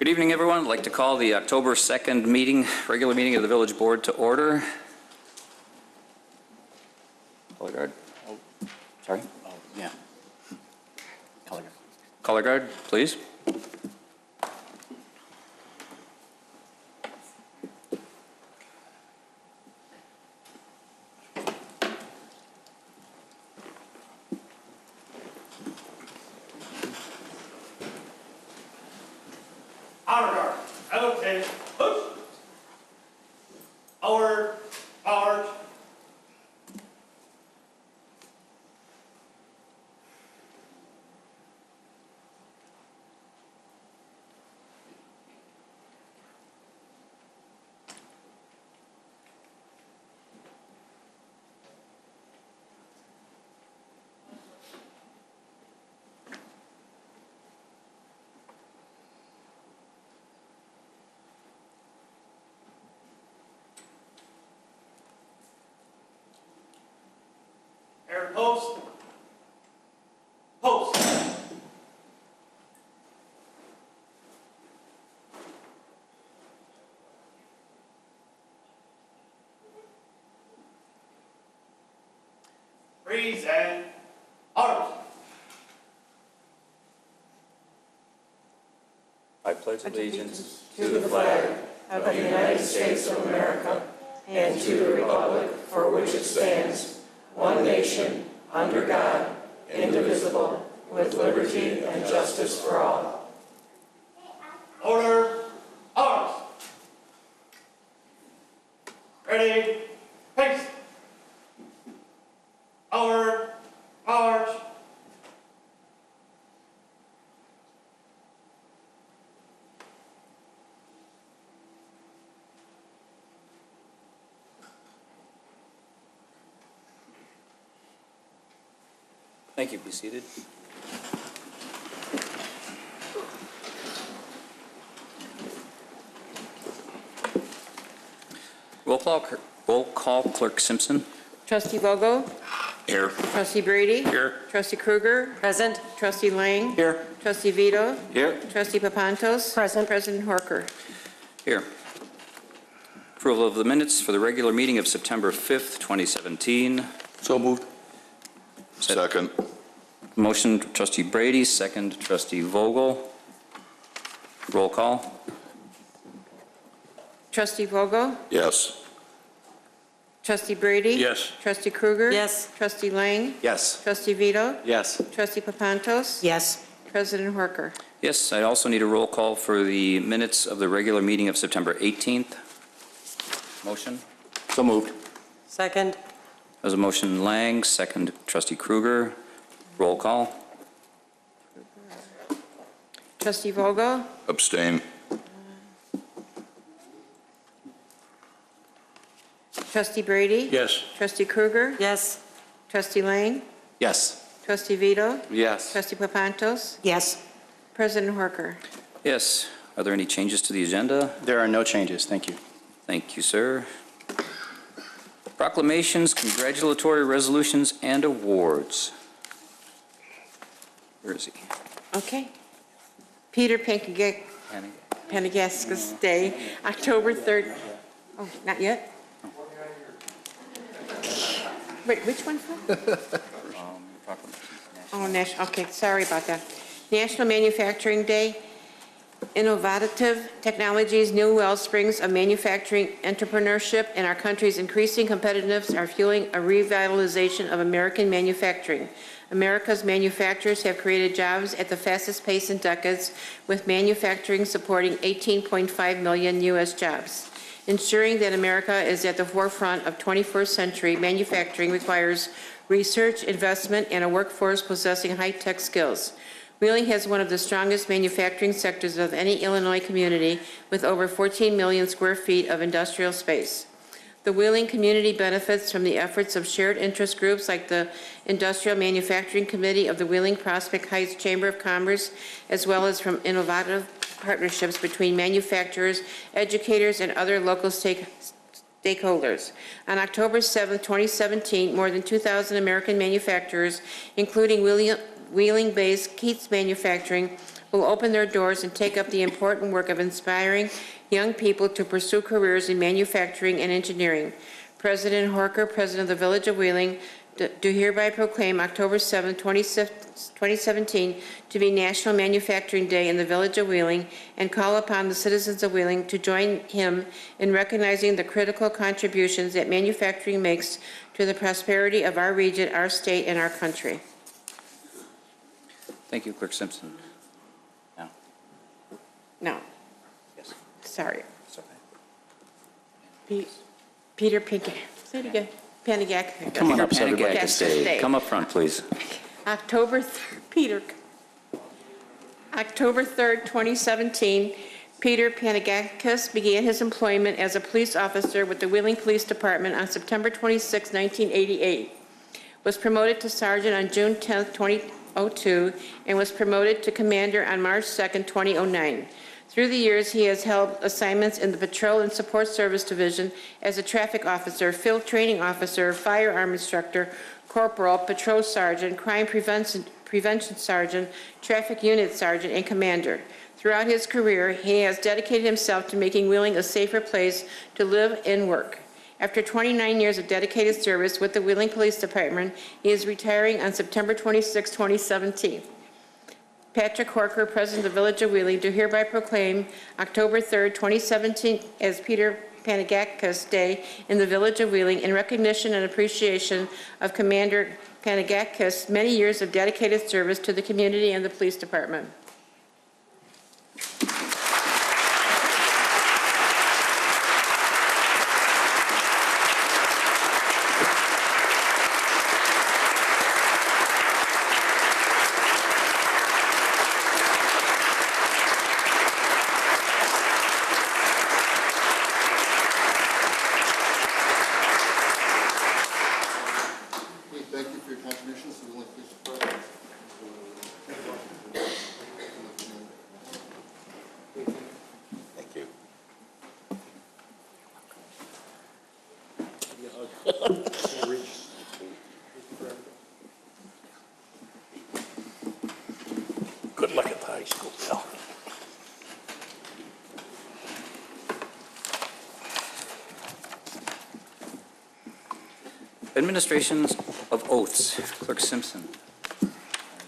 Good evening, everyone. I'd like to call the October 2nd meeting, regular meeting of the Village Board to order. Color guard. Oh, sorry. Oh, yeah. Color guard. Color guard, please. Honor guard. Okay. Oops. Forward. Forward. Air post. Post. Freeze and arms. I pledge allegiance to the flag of the United States of America and to the republic for which it stands, one nation, under God, indivisible, with liberty and justice for all. Order. Arms. Ready. Pace. Forward. March. Thank you. Be seated. Roll call, Clerk Simpson. Trustee Vogel? Here. Trustee Brady? Here. Trustee Kruger? Present. Trustee Lang? Here. Trustee Vito? Here. Trustee Papantos? Present. President Horker? Here. Approval of the minutes for the regular meeting of September 5th, 2017. So moved. Second. Motion, Trustee Brady, second, Trustee Vogel. Roll call. Trustee Vogel? Yes. Trustee Brady? Yes. Trustee Kruger? Yes. Trustee Lang? Yes. Trustee Vito? Yes. Trustee Papantos? Yes. President Horker? Yes, I also need a roll call for the minutes of the regular meeting of September 18th. Motion? So moved. Second. There's a motion, Lang, second, Trustee Kruger. Roll call. Trustee Vogel? Abstain. Trustee Brady? Yes. Trustee Kruger? Yes. Trustee Lang? Yes. Trustee Vito? Yes. Trustee Papantos? Yes. President Horker? Yes. Are there any changes to the agenda? There are no changes. Thank you. Thank you, sir. Proclamations, congratulatory resolutions, and awards. Where is he? Okay. Peter Pendergaskus Day, October 3rd. Oh, not yet? Wait, which one from? Oh, national, okay, sorry about that. National Manufacturing Day. Innovative technologies, new wellsprings of manufacturing entrepreneurship, and our country's increasing competitiveness are fueling a revitalization of American manufacturing. America's manufacturers have created jobs at the fastest pace in decades, with manufacturing supporting 18.5 million U.S. jobs. Ensuring that America is at the forefront of 21st century manufacturing requires research, investment, and a workforce possessing high-tech skills. Wheeling has one of the strongest manufacturing sectors of any Illinois community, with over 14 million square feet of industrial space. The Wheeling community benefits from the efforts of shared interest groups like the Industrial Manufacturing Committee of the Wheeling Prospect Heights Chamber of Commerce, as well as from innovative partnerships between manufacturers, educators, and other local stakeholders. On October 7, 2017, more than 2,000 American manufacturers, including Wheeling-based Keats Manufacturing, will open their doors and take up the important work of inspiring young people to pursue careers in manufacturing and engineering. President Horker, President of the Village of Wheeling, do hereby proclaim October 7, 2017 to be National Manufacturing Day in the Village of Wheeling and call upon the citizens of Wheeling to join him in recognizing the critical contributions that manufacturing makes to the prosperity of our region, our state, and our country. Thank you, Clerk Simpson. Now, No, yes. sorry. It's okay. Peter Pinkett, say it again. Panagak. Come on up, Peter everybody. Panagakis Day. Come up front, please. October 3rd, 2017, Peter Panagakis began his employment as a police officer with the Wheeling Police Department on September 26, 1988. Was promoted to sergeant on June 10, 2002, and was promoted to commander on March 2, 2009. Through the years, he has held assignments in the Patrol and Support Service Division as a traffic officer, field training officer, firearm instructor, corporal, patrol sergeant, crime prevention sergeant, traffic unit sergeant, and commander. Throughout his career, he has dedicated himself to making Wheeling a safer place to live and work. After 29 years of dedicated service with the Wheeling Police Department, he is retiring on September 26, 2017. Patrick Horker, President of the Village of Wheeling, do hereby proclaim October 3rd, 2017 as Peter Panagakis Day in the Village of Wheeling in recognition and appreciation of Commander Panagakis' many years of dedicated service to the community and the police department. Thank you for your contributions to the Wheeling Police Department. Thank you. Good luck at the high school, Bill. Administrations of oaths. Clerk Simpson.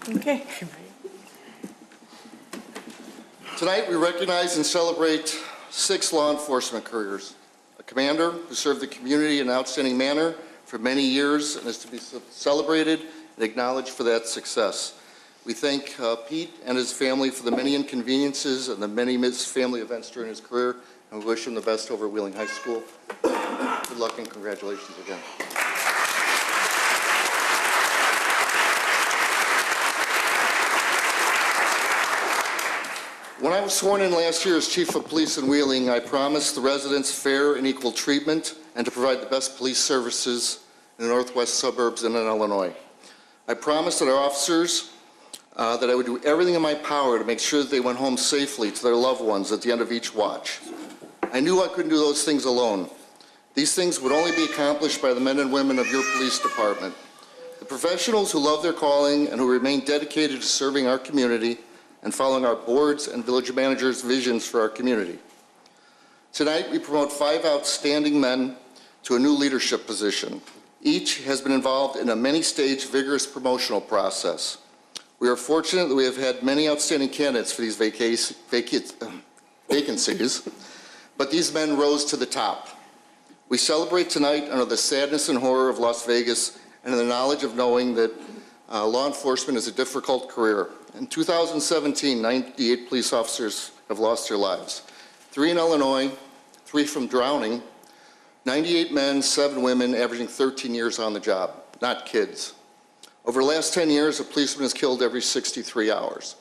Okay. Tonight, we recognize and celebrate 6 law enforcement careers. A commander who served the community in an outstanding manner for many years and is to be celebrated and acknowledged for that success. We thank Pete and his family for the many inconveniences and the many missed family events during his career, and we wish him the best over Wheeling High School. Good luck and congratulations again. When I was sworn in last year as Chief of Police in Wheeling, I promised the residents fair and equal treatment and to provide the best police services in the northwest suburbs and in Illinois. I promised that our officers that I would do everything in my power to make sure that they went home safely to their loved ones at the end of each watch. I knew I couldn't do those things alone. These things would only be accomplished by the men and women of your police department, the professionals who love their calling and who remain dedicated to serving our community and following our boards and village managers' visions for our community. Tonight, we promote 5 outstanding men to a new leadership position. Each has been involved in a many-stage, vigorous promotional process. We are fortunate that we have had many outstanding candidates for these vacancies, but these men rose to the top. We celebrate tonight under the sadness and horror of Las Vegas and in the knowledge of knowing that law enforcement is a difficult career. In 2017, 98 police officers have lost their lives. 3 in Illinois, 3 from drowning, 98 men, 7 women, averaging 13 years on the job, not kids. Over the last 10 years, a policeman is killed every 63 hours.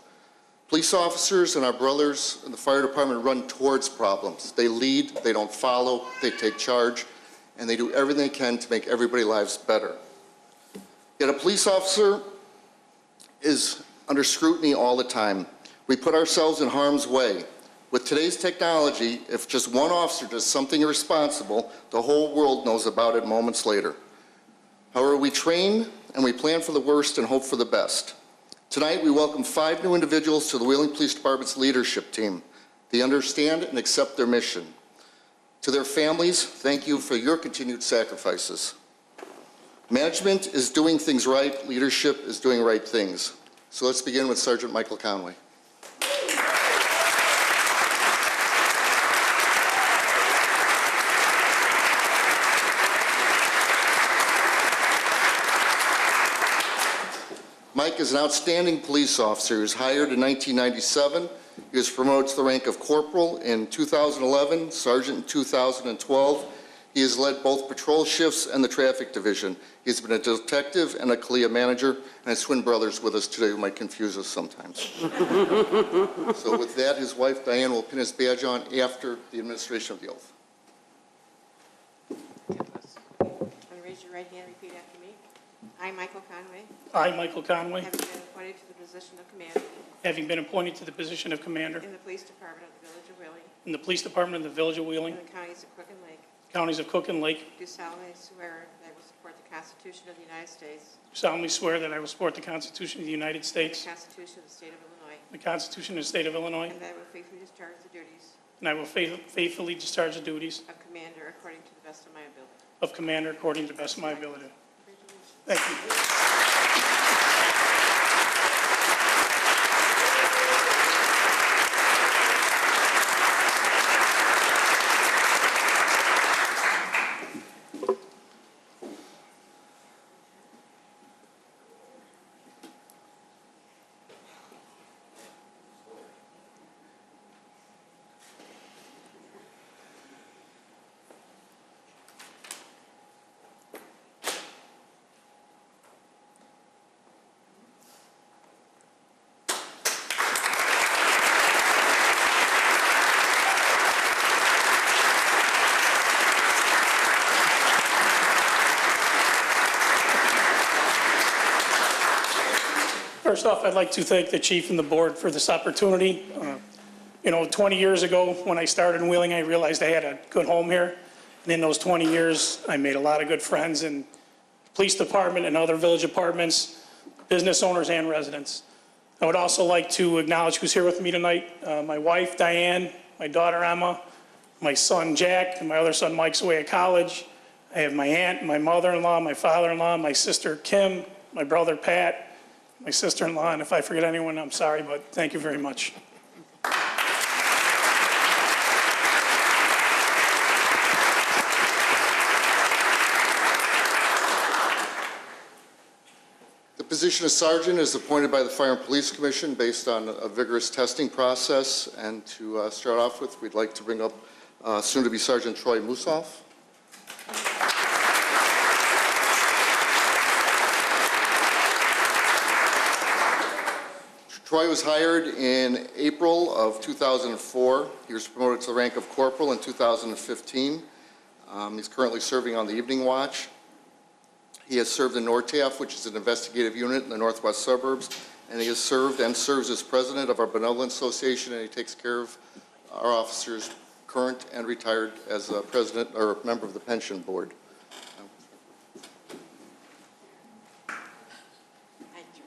Police officers and our brothers in the fire department run towards problems. They lead, they don't follow, they take charge, and they do everything they can to make everybody's lives better. Yet a police officer is under scrutiny all the time. We put ourselves in harm's way. With today's technology, if just one officer does something irresponsible, the whole world knows about it moments later. However, we train and we plan for the worst and hope for the best. Tonight, we welcome 5 new individuals to the Wheeling Police Department's leadership team. They understand and accept their mission. To their families, thank you for your continued sacrifices. Management is doing things right, leadership is doing right things. So let's begin with Sergeant Michael Conway. Mike is an outstanding police officer. He was hired in 1997. He was promoted to the rank of corporal in 2011, sergeant in 2012. He has led both patrol shifts and the traffic division. He's been a detective and a CALIA manager, and his twin brother's with us today who might confuse us sometimes. So with that, his wife Diane will pin his badge on after the administration of the oath. Raise your right hand, repeat after me. I, Michael Conway, I, Michael Conway, having been appointed to the position of commander having been appointed to the position of commander in the police department of the village of Wheeling, in the police department of the village of in Wheeling, the counties of Cook and Lake, counties of Cook and Lake, do solemnly swear that I will support the Constitution of the United States, solemnly swear that I will support the Constitution of the United the States, Constitution of the state of Illinois, the Constitution of the state of Illinois, and that I will faithfully discharge the duties and I will faithfully discharge the duties of commander according to the best of my ability. of commander according to the best of my ability. Thank you. First off, I'd like to thank the chief and the board for this opportunity. 20 years ago, when I started in Wheeling, I realized I had a good home here. And in those 20 years, I made a lot of good friends in the police department and other village departments, business owners and residents. I would also like to acknowledge who's here with me tonight. My wife, Diane, my daughter, Emma, my son, Jack, and my other son, Mike's away at college. I have my aunt, my mother-in-law, my father-in-law, my sister, Kim, my brother, Pat, my sister-in-law, and if I forget anyone, I'm sorry, but thank you very much. The position of sergeant is appointed by the Fire and Police Commission based on a vigorous testing process. And to start off with, we'd like to bring up soon-to-be Sergeant Troy Musoff. Troy was hired in April of 2004. He was promoted to the rank of corporal in 2015. He's currently serving on the evening watch. He has served in NORTAF, which is an investigative unit in the northwest suburbs, and he has served and serves as president of our Benevolent Association, and he takes care of our officers, current and retired, as a president or a member of the pension board.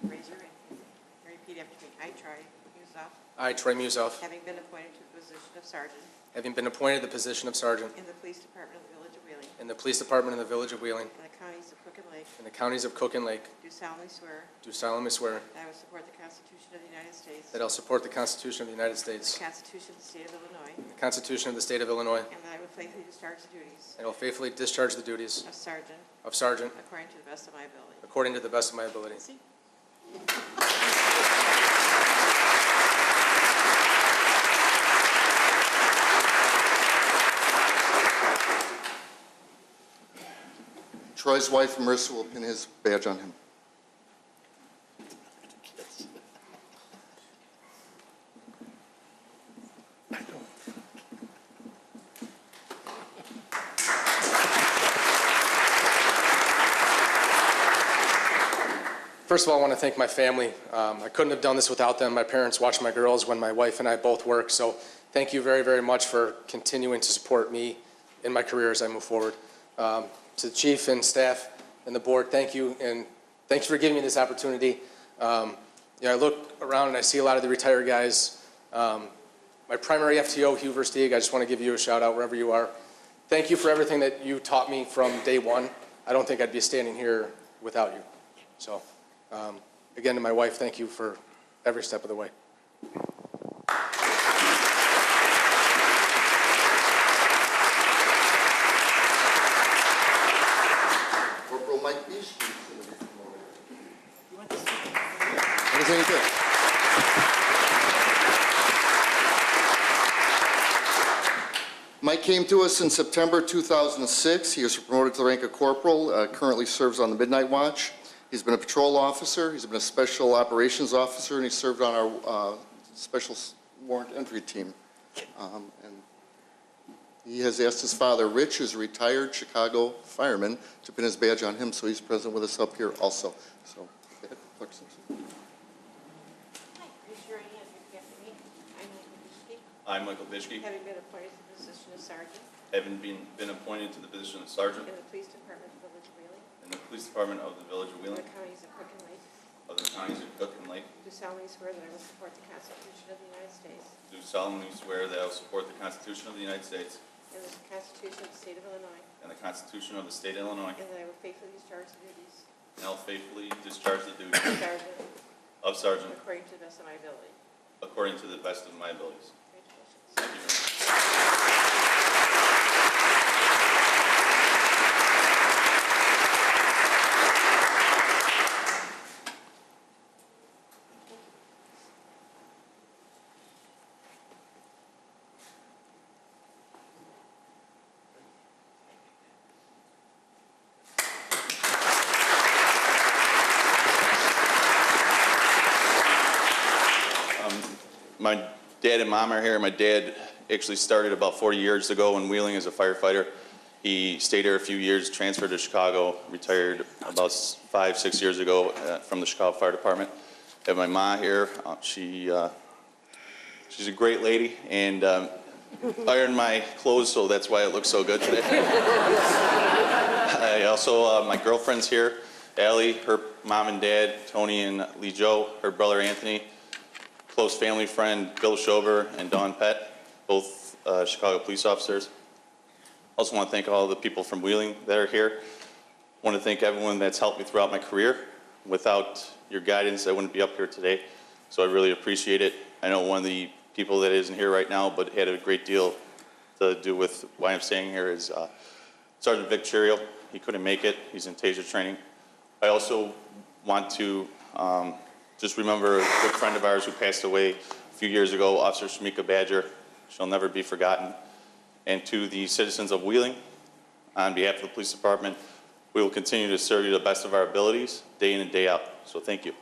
Raise your right hand. Repeat after me. I, Troy Musoff, I, Troy Musoff, having been appointed to the position of sergeant having been appointed the position of sergeant in the police department of the village of Wheeling, in the police department in the village of Wheeling, in the counties of Cook and Lake, in the counties of Cook and Lake, do solemnly swear do solemnly swear that I will support the Constitution of the United States, that I'll support the Constitution of the United the States, Constitution of the state of Illinois, and the Constitution of the state of Illinois, and that I will faithfully discharge the duties and will faithfully discharge the duties of sergeant of sergeant according to the best of my ability. according to the best of my ability. See? Troy's wife, Marissa, will pin his badge on him. First of all, I want to thank my family. I couldn't have done this without them. My parents watched my girls when my wife and I both work. So thank you very, very much for continuing to support me in my career as I move forward. To the chief and staff and the board, thank you. And thanks for giving me this opportunity. I look around and I see a lot of the retired guys. My primary FTO, Hugh Versteeg, I just want to give you a shout out wherever you are. Thank you for everything that you taught me from day one. I don't think I'd be standing here without you. So, again, to my wife, thank you for every step of the way. Corporal Mike Beach. Anything good? Mike came to us in September 2006. He was promoted to the rank of corporal, currently serves on the Midnight Watch. He's been a patrol officer, he's been a special operations officer, and he served on our special warrant entry team. And he has asked his father, Rich, who's a retired Chicago fireman, to pin his badge on him, so he's present with us up here also. So, go ahead, Clerk Simpson. Hi, raise your right hand and repeat after me. I, Michael Bischke, I, Michael Bischke, having been appointed to the position of sergeant having been appointed to the position of sergeant in the police department of the Village of Wheeling, in the police department of the Village of in Wheeling, the counties of Cook and Lake, of the counties of Cook and Lake, do solemnly swear that I will support the Constitution of the United States do solemnly swear that I will support the Constitution of the United States and the Constitution of the State of Illinois, and the Constitution of the State of Illinois, and that I will faithfully discharge the duties and I will faithfully discharge the duties of sergeant of sergeant according to the best of my ability. according to the best of my abilities. Congratulations. Thank you very much. My dad and mom are here. My dad actually started about 40 years ago in Wheeling as a firefighter. He stayed here a few years, transferred to Chicago, retired about 5-6 years ago from the Chicago Fire Department. I have my ma here. She's a great lady and ironed my clothes, so that's why it looks so good today. I also, my girlfriend's here, Allie, her mom and dad, Tony and Lee Joe, her brother Anthony, close family friend Bill Schover and Dawn Pett, both Chicago police officers. Also want to thank all the people from Wheeling that are here. Want to thank everyone that's helped me throughout my career. Without your guidance, I wouldn't be up here today, so I really appreciate it. I know one of the people that isn't here right now, but had a great deal to do with why I'm staying here is Sergeant Vic Cherio. He couldn't make it. He's in TASER training. I also want to just remember a good friend of ours who passed away a few years ago, Officer Shamika Badger. She'll never be forgotten. And to the citizens of Wheeling, on behalf of the police department, we will continue to serve you to the best of our abilities, day in and day out. So thank you.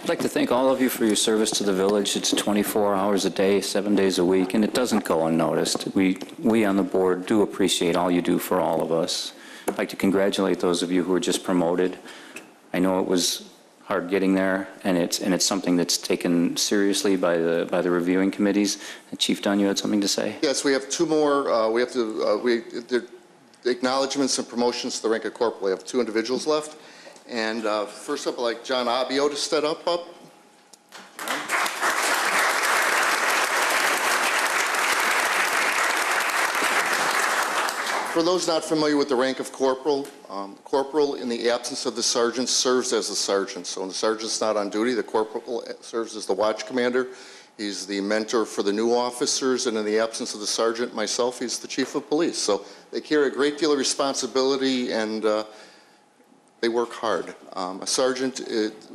I'd like to thank all of you for your service to the village. It's 24 hours a day, 7 days a week, and it doesn't go unnoticed. We on the board do appreciate all you do for all of us. I'd like to congratulate those of you who were just promoted. I know it was hard getting there, and it's something that's taken seriously by the reviewing committees. Chief Dunn, you had something to say? Yes, we have two more. The acknowledgements and promotions to the rank of corporal. We have two individuals left. And first up, I'd like John Abio to step up. For those not familiar with the rank of corporal, corporal in the absence of the sergeant serves as the sergeant. So when the sergeant's not on duty, the corporal serves as the watch commander. He's the mentor for the new officers, and in the absence of the sergeant, myself, he's the chief of police. So they carry a great deal of responsibility, and they work hard. A sergeant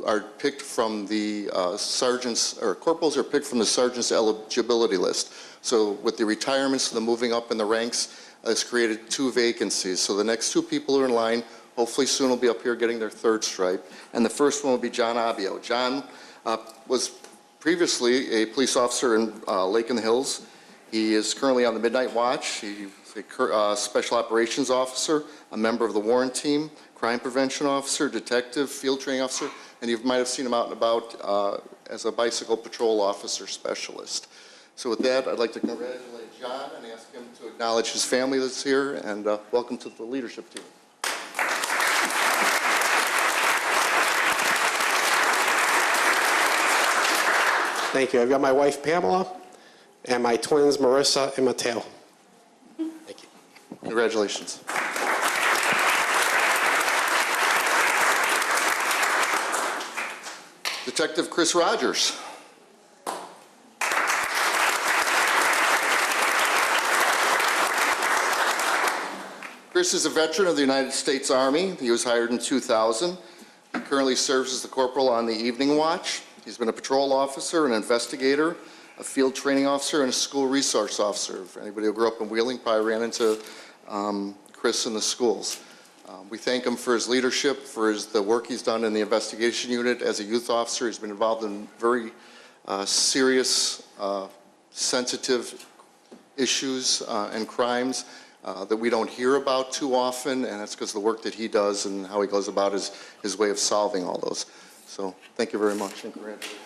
are picked from the sergeants, or corporals are picked from the sergeant's eligibility list. So with the retirements and the moving up in the ranks, it's created 2 vacancies. So the next 2 people are in line, hopefully soon will be up here getting their 3rd stripe. And the first one will be John Abio. John was previously a police officer in Lake in the Hills. He is currently on the Midnight Watch. He's a special operations officer, a member of the warrant team, crime prevention officer, detective, field training officer, and you might have seen him out and about as a bicycle patrol officer specialist. So with that, I'd like to congratulate John and ask him to acknowledge his family that's here, and welcome to the leadership team. Thank you. I've got my wife Pamela and my twins Marissa and Mateo. Thank you. Congratulations. Detective Chris Rogers. Chris is a veteran of the United States Army. He was hired in 2000. He currently serves as the corporal on the evening watch. He's been a patrol officer, an investigator, a field training officer, and a school resource officer. For anybody who grew up in Wheeling probably ran into Chris in the schools. We thank him for his leadership, for the work he's done in the investigation unit as a youth officer. He's been involved in very serious, sensitive issues and crimes that we don't hear about too often, and that's because of the work that he does and how he goes about his way of solving all those. So thank you very much, and congratulations.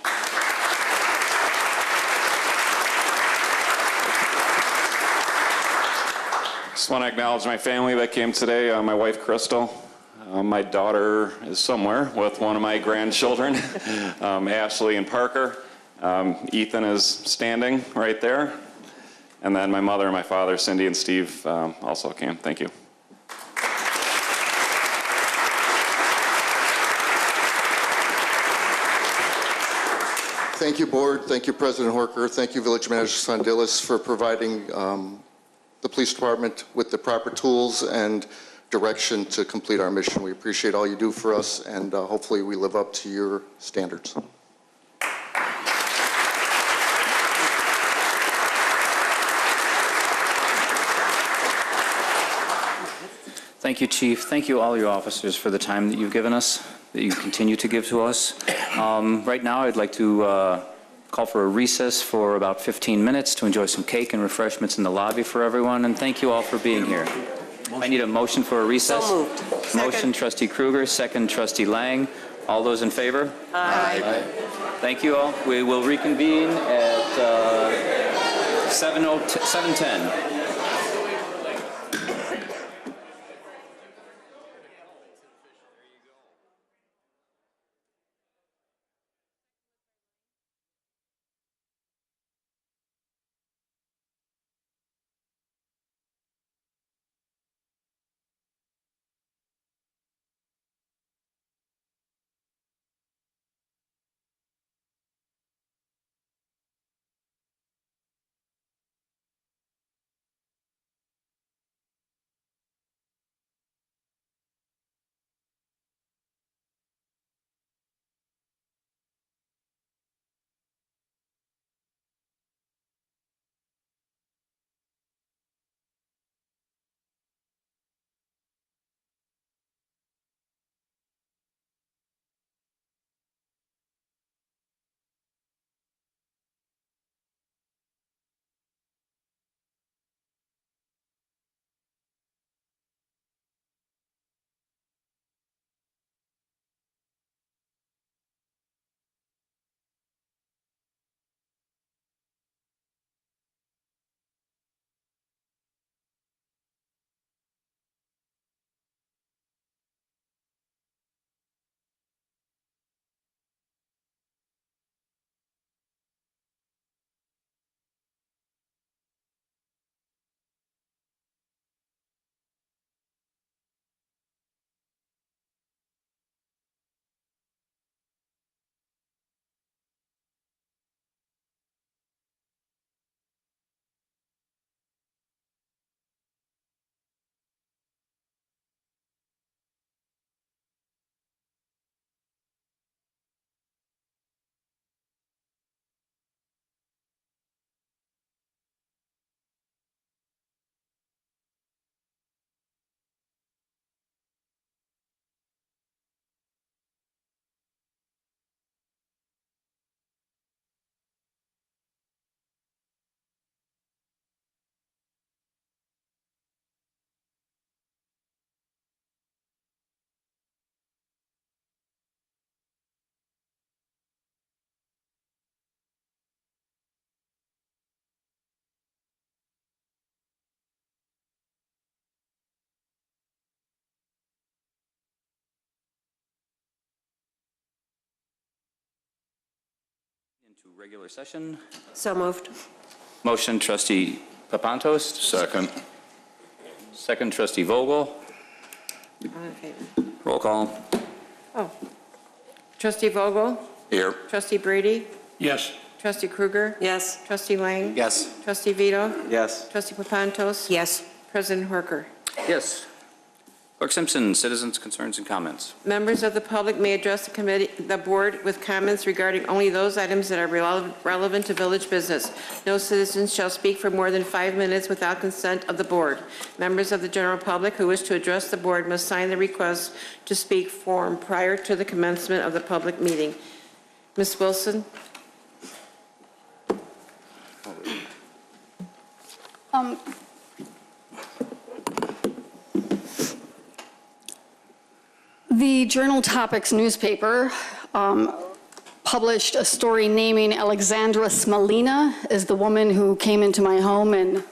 Just want to acknowledge my family that came today. My wife, Crystal. My daughter is somewhere with one of my grandchildren, Ashley and Parker. Ethan is standing right there. And then my mother and my father, Cindy and Steve, also came. Thank you. Thank you, Board. Thank you, President Horker. Thank you, Village Manager Sondillis, for providing the police department with the proper tools and direction to complete our mission. We appreciate all you do for us, and hopefully we live up to your standards. Thank you, Chief. Thank you, all your officers, for the time that you've given us, that you continue to give to us. Right now, I'd like to call for a recess for about 15 minutes to enjoy some cake and refreshments in the lobby for everyone, and thank you all for being here. I need a motion for a recess. So moved. Motion, Trustee Kruger, second, Trustee Lang. All those in favor? Aye. Thank you all. We will reconvene at 7:10. to regular session. So moved. Motion, trustee Papantos. Second. Second, trustee Vogel. All in favor? Roll call. Oh. Trustee Vogel? Here. Trustee Brady? Yes. Trustee Krueger? Yes. Trustee Lang? Yes. Trustee Vito? Yes. Trustee Papantos? Yes. President Horker? Yes. Clerk Simpson, citizens' concerns and comments. Members of the public may address the board with comments regarding only those items that are relevant to village business. No citizens shall speak for more than 5 minutes without consent of the board. Members of the general public who wish to address the board must sign the request to speak form prior to the commencement of the public meeting. Ms. Wilson? The Journal Topics newspaper published a story naming Alexandra Smalina as the woman who came into my home and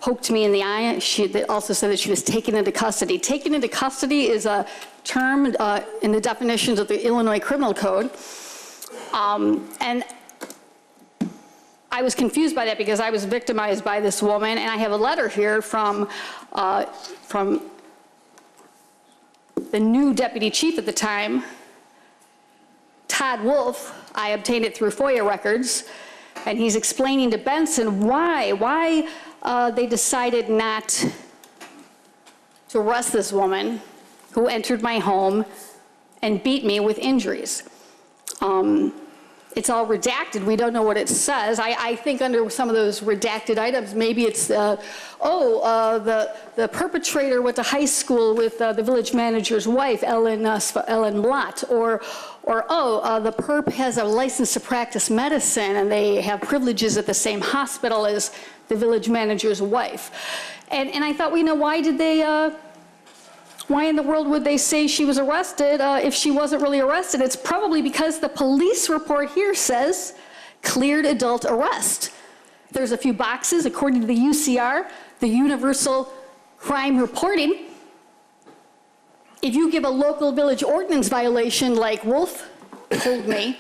poked me in the eye. They also said that she was taken into custody. Taken into custody is a term in the definitions of the Illinois Criminal Code. And I was confused by that because I was victimized by this woman, and I have a letter here from the new deputy chief at the time, Todd Wolf. I obtained it through FOIA records, and he's explaining to Benson why they decided not to arrest this woman who entered my home and beat me with injuries. It's all redacted. We don't know what it says. I think under some of those redacted items, maybe it's, the perpetrator went to high school with the village manager's wife, Ellen Blott, or the perp has a license to practice medicine and they have privileges at the same hospital as the village manager's wife. And I thought, well, you know, why in the world would they say she was arrested if she wasn't really arrested? It's probably because the police report here says cleared adult arrest. There's a few boxes, according to the UCR, the Universal Crime Reporting. If you give a local village ordinance violation like Wolf told me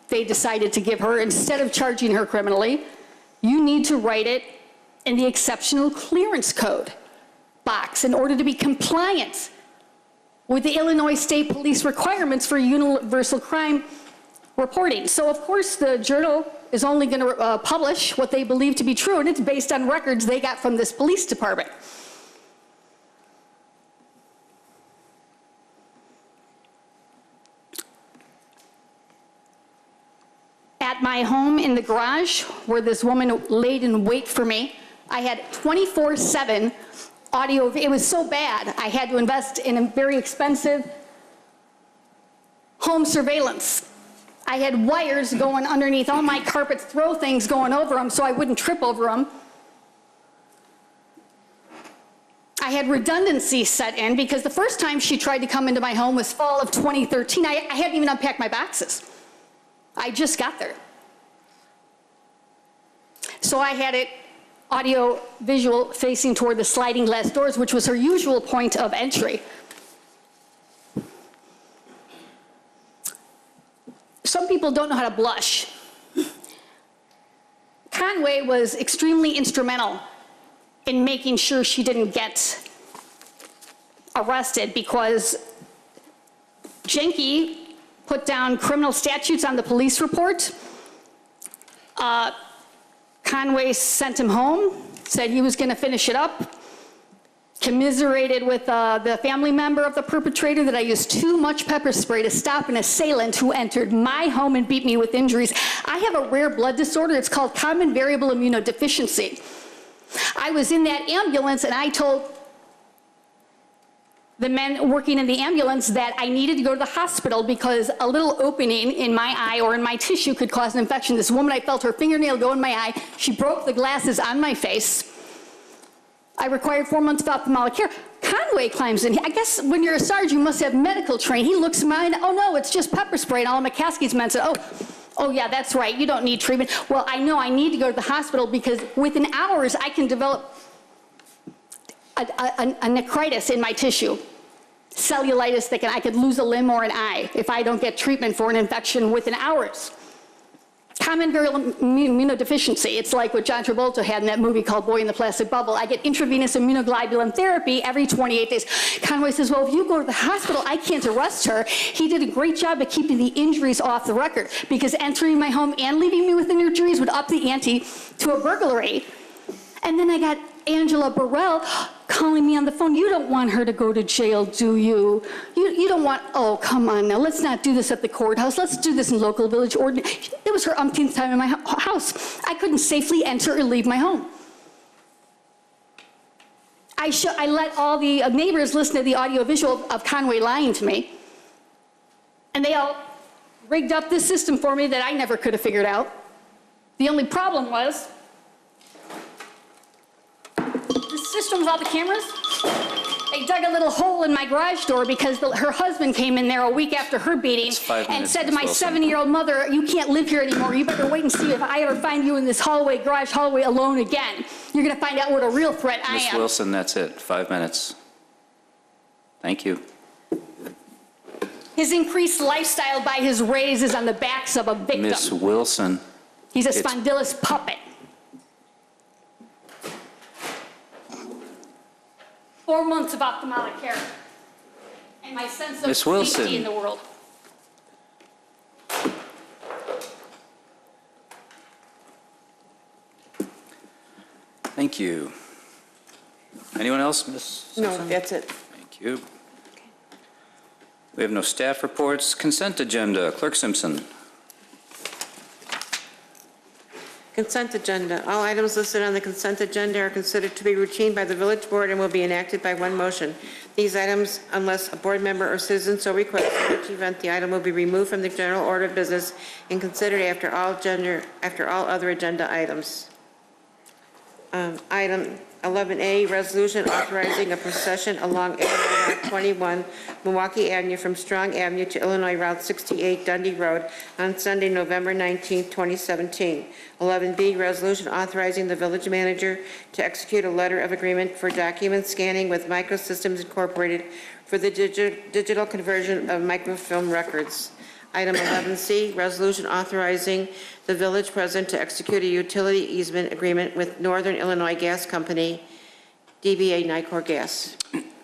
they decided to give her, instead of charging her criminally, you need to write it in the exceptional clearance code box in order to be compliant with the Illinois State Police requirements for universal crime reporting. So of course the Journal is only going to publish what they believe to be true, and it's based on records they got from this police department. At my home in the garage, where this woman laid in wait for me, I had 24/7 audio. It was so bad, I had to invest in a very expensive home surveillance. I had wires going underneath all my carpets, throw things going over them so I wouldn't trip over them. I had redundancy set in because the first time she tried to come into my home was fall of 2013. I hadn't even unpacked my boxes. I just got there. So I had it audio visual facing toward the sliding glass doors, which was her usual point of entry. Some people don't know how to blush. Conway was extremely instrumental in making sure she didn't get arrested because Jenke put down criminal statutes on the police report. Conway sent him home, said he was going to finish it up, commiserated with the family member of the perpetrator that I used too much pepper spray to stop an assailant who entered my home and beat me with injuries. I have a rare blood disorder. It's called common variable immunodeficiency. I was in that ambulance and I told the men working in the ambulance that I needed to go to the hospital because a little opening in my eye or in my tissue could cause an infection. This woman, I felt her fingernail go in my eye. She broke the glasses on my face. I required 4 months of ophthalmic care. Conway climbs in. I guess when you're a sergeant, you must have medical training. He looks at mine. Oh no, it's just pepper spray. And all of McCaskey's men said, oh yeah, that's right. You don't need treatment. Well, I know I need to go to the hospital because within hours I can develop a nephritis in my tissue, cellulitis that I could lose a limb or an eye if I don't get treatment for an infection within hours. common viral immunodeficiency. It's like what John Travolta had in that movie called Boy in the Plastic Bubble. I get intravenous immunoglobulin therapy every 28 days. Conway says, well, if you go to the hospital, I can't arrest her. He did a great job of keeping the injuries off the record because entering my home and leaving me with injuries would up the ante to a burglary. And then I got Angela Burrell calling me on the phone. You don't want her to go to jail, do you? You don't want, oh, come on now, let's not do this at the courthouse. Let's do this in local village ordinance. It was her umpteenth time in my house. I couldn't safely enter or leave my home. I let all the neighbors listen to the audio visual of Conway lying to me. And they all rigged up this system for me that I never could have figured out. The only problem was, the system with all the cameras, they dug a little hole in my garage door because her husband came in there a week after her beating and said to my 7-year-old mother, you can't live here anymore. You better wait and see if I ever find you in this garage hallway alone again. You're going to find out what a real threat I am. Ms. Wilson, that's it. 5 minutes. Thank you. His increased lifestyle by his raise is on the backs of a victim. Ms. Wilson. He's a spondylus puppet. 4 months of ophthalmic care. And my sense of safety in the world. Thank you. Anyone else, Ms. No, Simpson? that's it. Thank you. We have no staff reports. Consent agenda. Clerk Simpson. Consent agenda. All items listed on the consent agenda are considered to be routine by the village board and will be enacted by one motion. These items, unless a board member or citizen so requests, in which event the item will be removed from the general order of business and considered after all other agenda items. Item 11A, resolution authorizing a procession along Illinois Route 21, Milwaukee Avenue from Strong Avenue to Illinois Route 68, Dundee Road on Sunday, November 19, 2017. 11B, resolution authorizing the village manager to execute a letter of agreement for document scanning with Microsystems Incorporated for the digital conversion of microfilm records. Item 11C, resolution authorizing the village president to execute a utility easement agreement with Northern Illinois Gas Company, DBA Nicor Gas.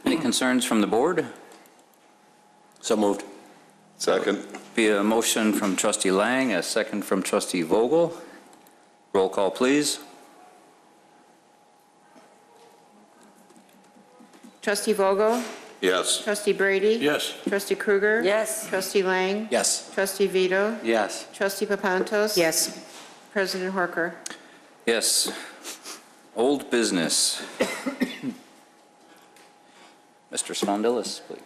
Any concerns from the board? So moved. Second. Be a motion from trustee Lang, a second from trustee Vogel. Roll call, please. Trustee Vogel? Yes. Trustee Brady? Yes. Trustee Krueger? Yes. Trustee Lang? Yes. Trustee Vito? Yes. Trustee Papantos? Yes. President Horker? Yes. Old business. Mr. Spondylus, please.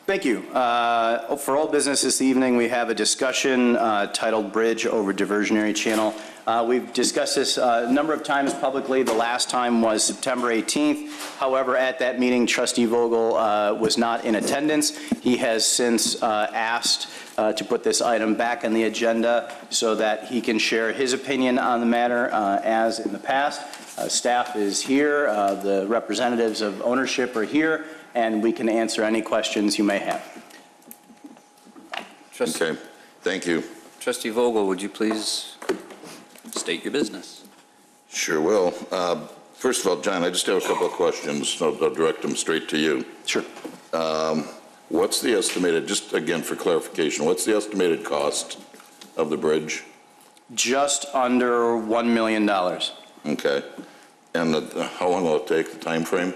Thank you. For old business this evening, we have a discussion titled Bridge over Diversionary Channel. We've discussed this a number of times publicly. The last time was September 18th. However, at that meeting, Trustee Vogel was not in attendance. He has since asked to put this item back on the agenda so that he can share his opinion on the matter as in the past. Staff is here. The representatives of ownership are here, and we can answer any questions you may have. Okay. Thank you. Trustee Vogel, would you please state your business? Sure will. First of all, John, I just have a couple of questions. I'll direct them straight to you. Sure. What's the estimated, just again for clarification, what's the estimated cost of the bridge? Just under $1 million. Okay. And how long will it take, the time frame?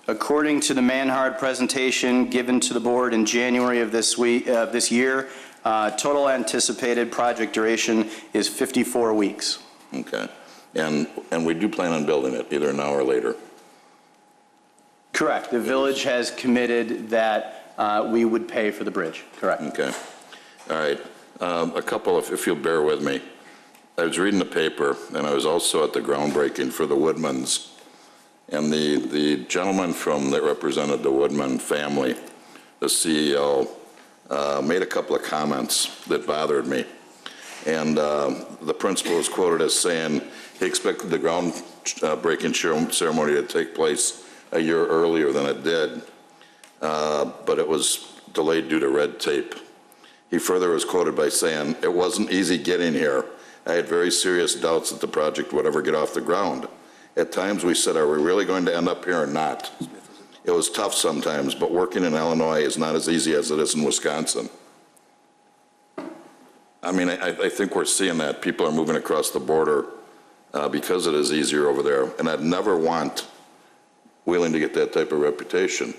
According to the Manhard presentation given to the board in January of this year, total anticipated project duration is 54 weeks. Okay. And we do plan on building it either now or later? Correct. The village has committed that we would pay for the bridge. Correct. Okay. All right. A couple, if you'll bear with me. I was reading the paper, and I was also at the groundbreaking for the Woodmans. And the gentleman that represented the Woodman family, the CEO, made a couple of comments that bothered me. And the principal was quoted as saying he expected the groundbreaking ceremony to take place a year earlier than it did, but it was delayed due to red tape. He further was quoted by saying, "It wasn't easy getting here. I had very serious doubts that the project would ever get off the ground. At times we said, are we really going to end up here or not? It was tough sometimes, but working in Illinois is not as easy as it is in Wisconsin." I mean, I think we're seeing that. People are moving across the border because it is easier over there. And I'd never want Wheeling to get that type of reputation.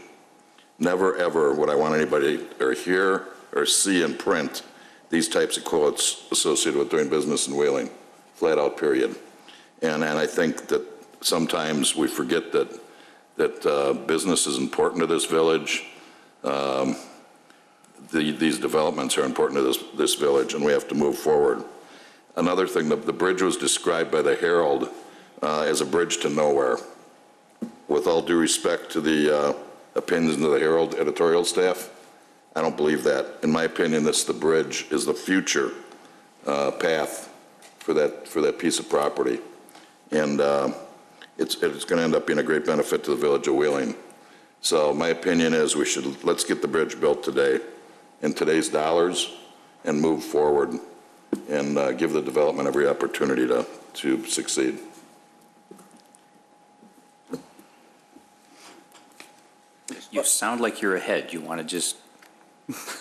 Never, ever would I want anybody or hear or see in print these types of quotes associated with doing business in Wheeling, flat out, period. And I think that sometimes we forget that business is important to this village. These developments are important to this village, and we have to move forward. Another thing, the bridge was described by the Herald as a bridge to nowhere. With all due respect to the opinions of the Herald editorial staff, I don't believe that. In my opinion, the bridge is the future path for that piece of property. And it's going to end up being a great benefit to the village of Wheeling. So my opinion is let's get the bridge built today in today's dollars and move forward and give the development every opportunity to succeed. You sound like you're ahead. You want to just,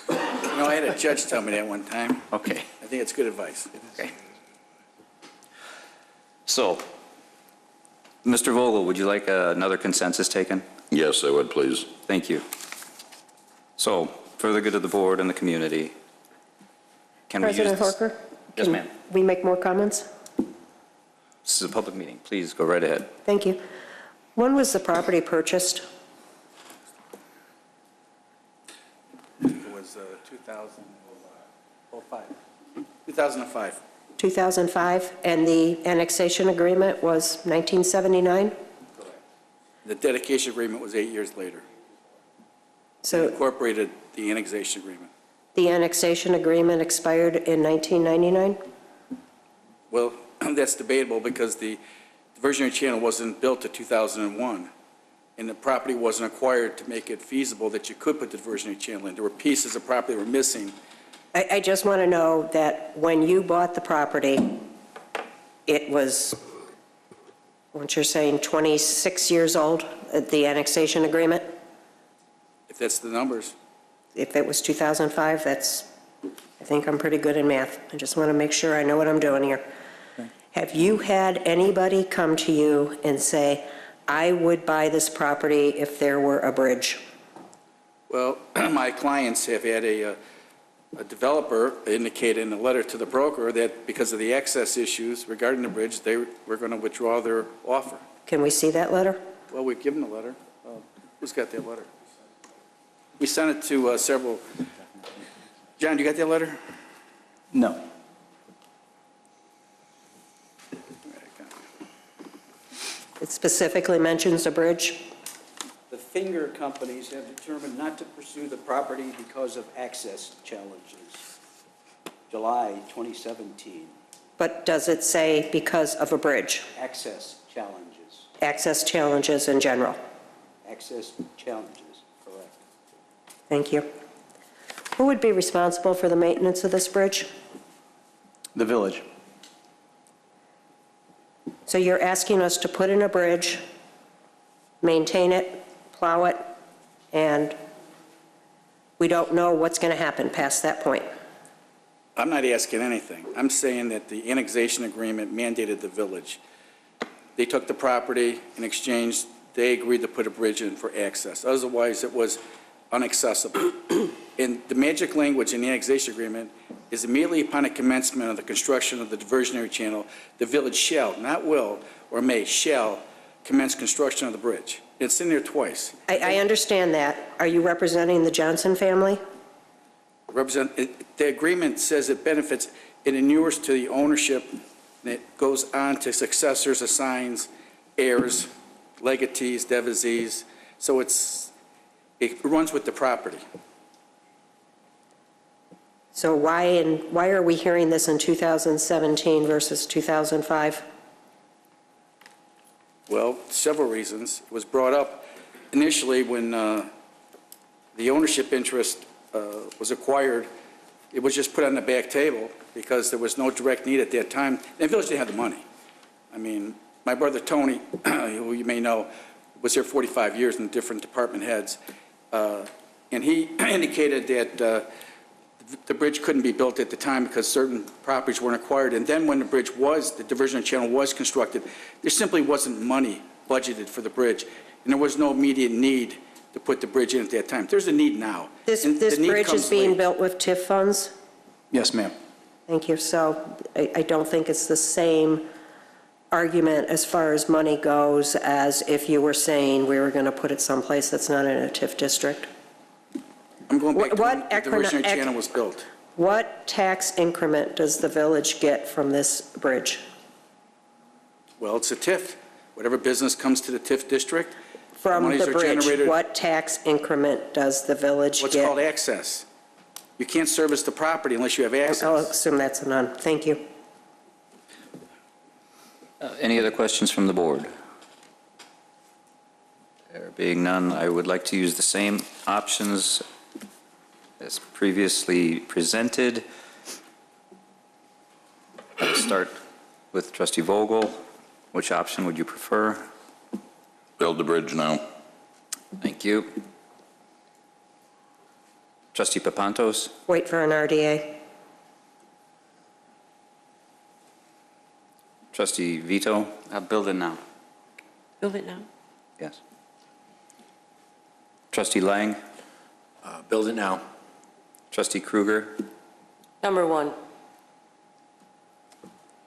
I had a judge tell me that one time. okay. I think it's good advice. Okay. So, Mr. Vogel, would you like another consensus taken? Yes, I would, please. Thank you. So, for the good of the board and the community, can we use President this? Horker? Yes, can ma'am. we make more comments? This is a public meeting. Please go right ahead. Thank you. When was the property purchased? It was 2005. 2005. 2005, and the annexation agreement was 1979? The dedication agreement was 8 years later. So Incorporated the annexation agreement. the annexation agreement expired in 1999? Well, that's debatable because the diversionary channel wasn't built to 2001, and the property wasn't acquired to make it feasible that you could put the diversionary channel in. There were pieces of property that were missing. I just want to know that when you bought the property, it was, what you're saying, 26 years old, the annexation agreement? If that's the numbers. If it was 2005, I think I'm pretty good in math. I just want to make sure I know what I'm doing here. Have you had anybody come to you and say, I would buy this property if there were a bridge? Well, my clients have had a developer indicate in a letter to the broker that because of the access issues regarding the bridge, they were going to withdraw their offer. Can we see that letter? Well, we've given the letter. Who's got that letter? We sent it to several. John, you got that letter? No. It specifically mentions a bridge? The finger companies have determined not to pursue the property because of access challenges. July 2017. But does it say because of a bridge? Access challenges. Access challenges in general? Access challenges, correct. Thank you. Who would be responsible for the maintenance of this bridge? The village. So you're asking us to put in a bridge, maintain it, plow it, and we don't know what's going to happen past that point? I'm not asking anything. I'm saying that the annexation agreement mandated the village. They took the property in exchange. They agreed to put a bridge in for access. Otherwise, it was inaccessible. And the magic language in the annexation agreement is immediately upon the commencement of the construction of the diversionary channel, the village shall, not will or may, shall commence construction of the bridge. It's in there twice. I understand that. Are you representing the Johnson family? The agreement says it benefits, it inures to the ownership, and it goes on to successors, assigns, heirs, legatees, devisees. So it runs with the property. So why are we hearing this in 2017 versus 2005? Well, several reasons. It was brought up initially when the ownership interest was acquired It was just put on the back table because there was no direct need at that time. And the village didn't have the money. I mean, my brother Tony, who you may know, was here 45 years in different department heads. And he indicated that the bridge couldn't be built at the time because certain properties weren't acquired. And then when the bridge was, the diversion channel was constructed, there simply wasn't money budgeted for the bridge. And there was no immediate need to put the bridge in at that time. There's a need now. This And the need bridge is comes being late. built with TIF funds? Yes, ma'am. Thank you. So I don't think it's the same argument as far as money goes as if you were saying we were going to put it someplace that's not in a TIF district. I'm going back to when the What diversionary channel was built. What tax increment does the village get from this bridge? Well, it's a TIF. Whatever business comes to the TIF district, From monies the are bridge, generated. what tax increment does the village What's get? called access. You can't service the property unless you have access. I'll assume that's a none. Thank you. Any other questions from the board? There being none, I would like to use the same options as previously presented. I'll start with Trustee Vogel. Which option would you prefer? Build the bridge now. Thank you. Trustee Papantos? Wait for an RDA. Trustee Vito? Build it now. Build it now. Yes. Trustee Lang? Build it now. Trustee Kruger? Number one.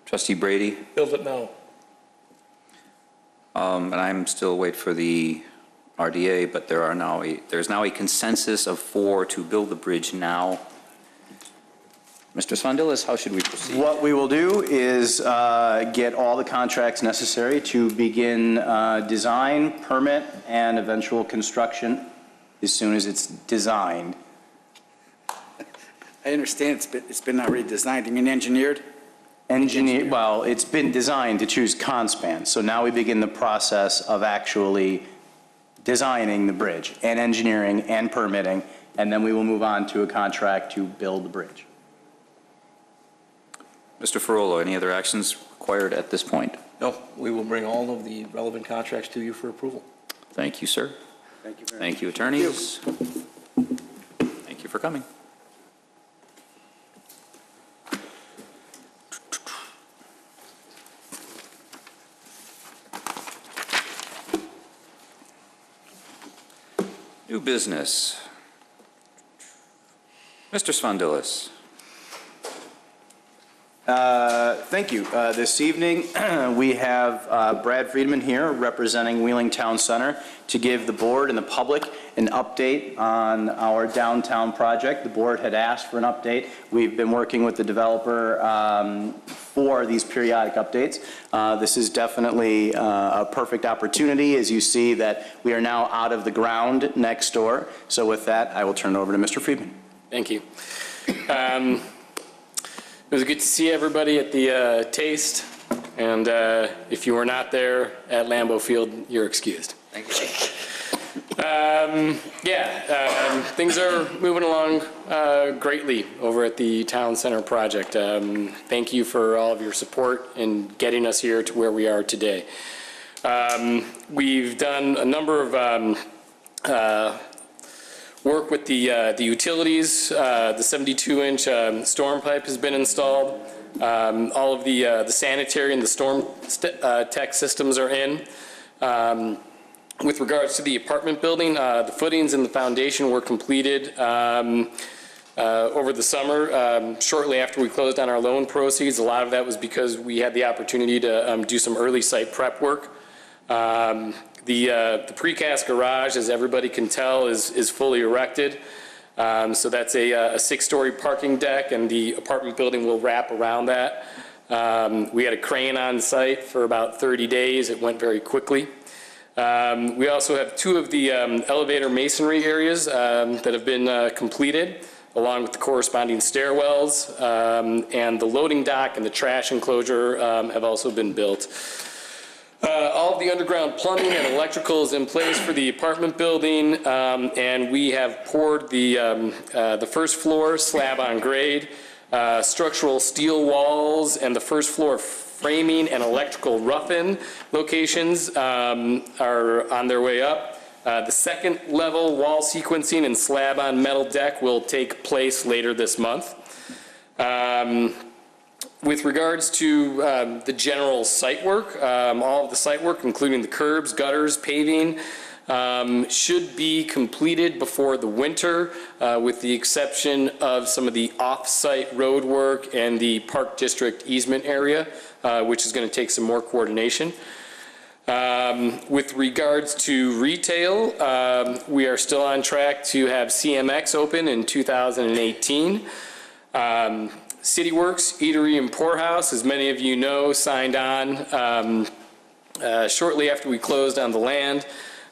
Trustee Brady? Build it now. And I'm still wait for the RDA, but there's now a consensus of 4 to build the bridge now. Mr. Svandilis, how should we proceed? What we will do is get all the contracts necessary to begin design, permit, and eventual construction as soon as it's designed. I understand it's been already designed. You mean engineered? Well, it's been designed to choose Conspan, so now we begin the process of actually designing the bridge and engineering and permitting, and then we will move on to a contract to build the bridge. Mr. Ferrolo, any other actions required at this point? No, we will bring all of the relevant contracts to you for approval. Thank you, sir. Thank you very much. Thank you, attorneys. Thank you for coming. New business. Mr. Svandilis. Thank you. This evening, we have Brad Friedman here representing Wheeling Town Center to give the board and the public an update on our downtown project. The board had asked for an update. We've been working with the developer for these periodic updates. This is definitely a perfect opportunity, as you see that we are now out of the ground next door. So with that, I will turn it over to Mr. Friedman. Thank you. It was good to see everybody at the Taste, and if you were not there at Lambeau Field, you're excused. Thank you. Things are moving along greatly over at the Town Center project. Thank you for all of your support in getting us here to where we are today. We've done a number of work with the utilities. The 72-inch storm pipe has been installed. All of the sanitary and the storm tech systems are in. With regards to the apartment building, the footings and the foundation were completed over the summer, shortly after we closed on our loan proceeds. A lot of that was because we had the opportunity to do some early site prep work. The precast garage, as everybody can tell, is fully erected. So that's a 6-story parking deck, and the apartment building will wrap around that. We had a crane on site for about 30 days. It went very quickly. We also have 2 of the elevator masonry areas that have been completed, along with the corresponding stairwells, and the loading dock and the trash enclosure have also been built. All of the underground plumbing and electrical is in place for the apartment building, and we have poured the first floor slab on grade. Structural steel walls and the first floor framing and electrical rough-in locations are on their way up. The second level wall sequencing and slab on metal deck will take place later this month. With regards to the general site work, all of the site work, including the curbs, gutters, paving, should be completed before the winter, with the exception of some of the off-site road work and the Park District easement area, which is going to take some more coordination. With regards to retail, we are still on track to have CMX open in 2018. CityWorks Eatery and Poorhouse, as many of you know, signed on shortly after we closed on the land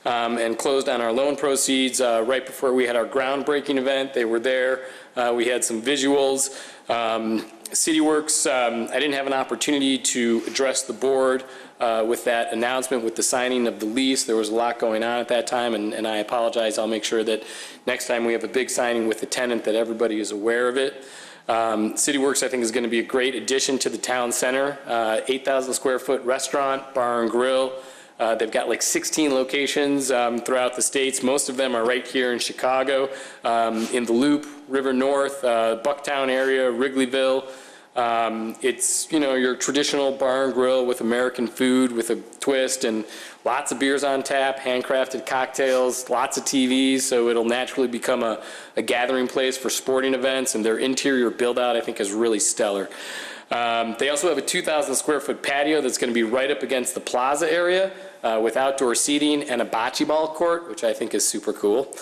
and closed on our loan proceeds right before we had our groundbreaking event. They were there. We had some visuals. CityWorks, I didn't have an opportunity to address the board with that announcement, with the signing of the lease. There was a lot going on at that time, and I apologize. I'll make sure that next time we have a big signing with the tenant that everybody is aware of it. CityWorks, I think, is going to be a great addition to the town center. 8,000 square foot restaurant, bar and grill. They've got like 16 locations throughout the states. Most of them are right here in Chicago, in the Loop, River North, Bucktown area, Wrigleyville. It's, you know, your traditional bar and grill with American food with a twist, and lots of beers on tap, handcrafted cocktails, lots of TVs, so it'll naturally become a gathering place for sporting events, and their interior build-out, I think, is really stellar. They also have a 2,000 square foot patio that's going to be right up against the plaza area with outdoor seating and a bocce ball court, which I think is super cool.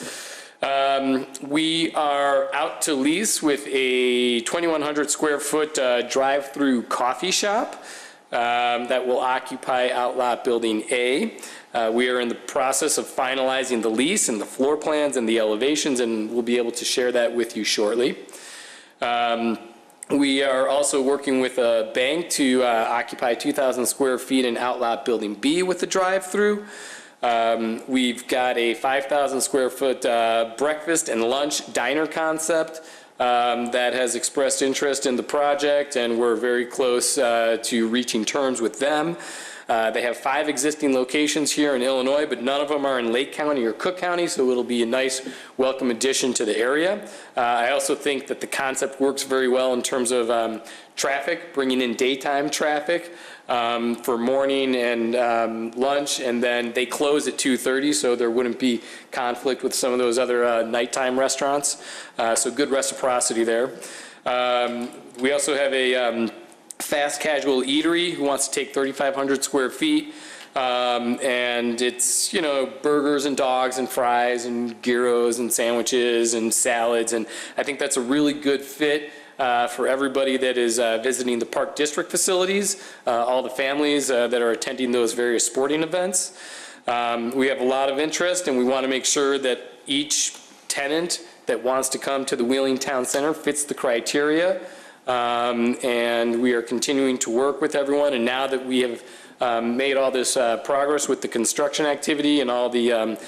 We are out to lease with a 2,100 square foot drive-through coffee shop that will occupy Outlot Building A. We are in the process of finalizing the lease and the floor plans and the elevations, and we'll be able to share that with you shortly. We are also working with a bank to occupy 2,000 square feet in Outlot Building B with the drive-through. We've got a 5,000 square foot breakfast and lunch diner concept that has expressed interest in the project, and we're very close to reaching terms with them. They have 5 existing locations here in Illinois, but none of them are in Lake County or Cook County, so it'll be a nice, welcome addition to the area. I also think that the concept works very well in terms of traffic, bringing in daytime traffic for morning and lunch, and then they close at 2:30, so there wouldn't be conflict with some of those other nighttime restaurants. So good reciprocity there. We also have a fast casual eatery who wants to take 3,500 square feet. And it's, you know, burgers and dogs and fries and gyros and sandwiches and salads. And I think that's a really good fit for everybody that is visiting the Park District facilities, all the families that are attending those various sporting events. We have a lot of interest, and we want to make sure that each tenant that wants to come to the Wheeling Town Center fits the criteria. And we are continuing to work with everyone, and now that we have made all this progress with the construction activity and all the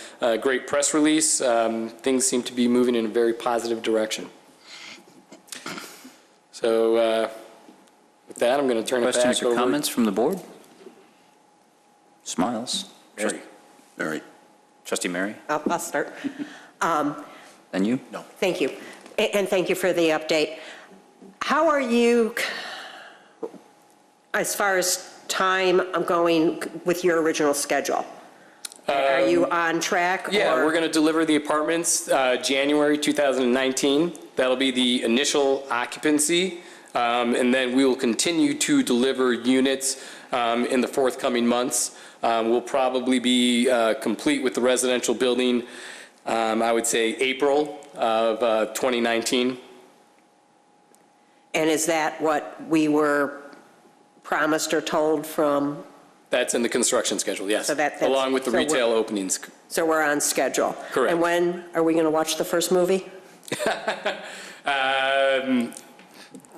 great press release, things seem to be moving in a very positive direction. So with that, I'm going to turn it back over. Questions or comments from the board? Smiles. Mary. Trustee Mary? I'll start. Then you? No. Thank you. And thank you for the update. How are you, as far as time, going with your original schedule? Are you on track? Yeah, or? we're going to deliver the apartments January 2019. That'll be the initial occupancy. And then we will continue to deliver units in the forthcoming months. We'll probably be complete with the residential building, I would say April of 2019. And is that what we were promised or told from? That's in the construction schedule, yes. So that's, along with the retail openings. So we're on schedule. Correct. And when are we going to watch the first movie?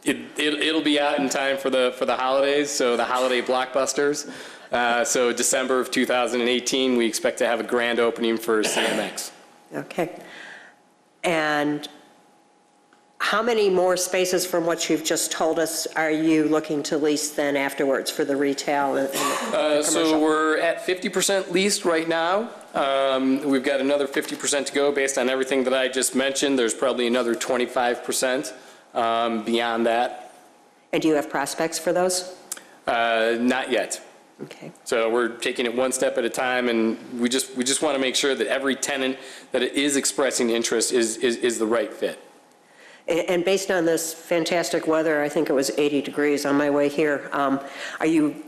It'll be out in time for the holidays, so the holiday blockbusters. So December of 2018, we expect to have a grand opening for CMX. Okay. And how many more spaces from what you've just told us are you looking to lease then afterwards for the retail and the commercial? So we're at 50% leased right now. We've got another 50% to go based on everything that I just mentioned. There's probably another 25% beyond that. And do you have prospects for those? Not yet. Okay. So we're taking it one step at a time, and we just want to make sure that every tenant that is expressing interest is the right fit. And based on this fantastic weather, I think it was 80 degrees on my way here, are you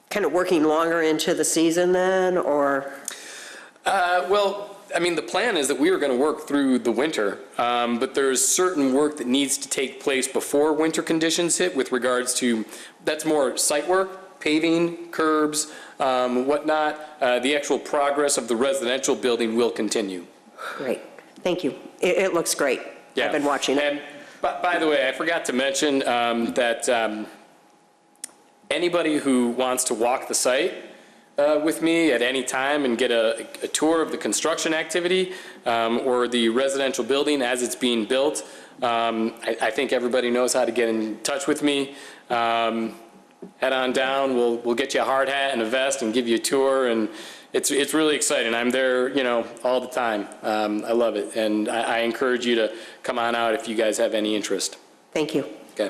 kind of working longer into the season then, or? Well, I mean, the plan is that we are going to work through the winter, but there's certain work that needs to take place before winter conditions hit with regards to, that's more site work, paving, curbs, whatnot. The actual progress of the residential building will continue. Great, thank you. It looks great. Yeah. I've been watching it. And by the way, I forgot to mention that anybody who wants to walk the site with me at any time and get a tour of the construction activity or the residential building as it's being built, I think everybody knows how to get in touch with me. Head on down. We'll get you a hard hat and a vest and give you a tour, and it's really exciting. I'm there, all the time. I love it, and I encourage you to come on out if you guys have any interest. Thank you. Okay.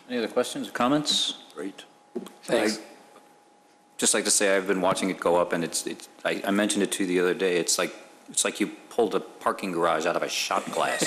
Any other questions or comments? Great. Thanks. Just like to say I've been watching it go up, and I mentioned it to you the other day. It's like you pulled a parking garage out of a shot glass.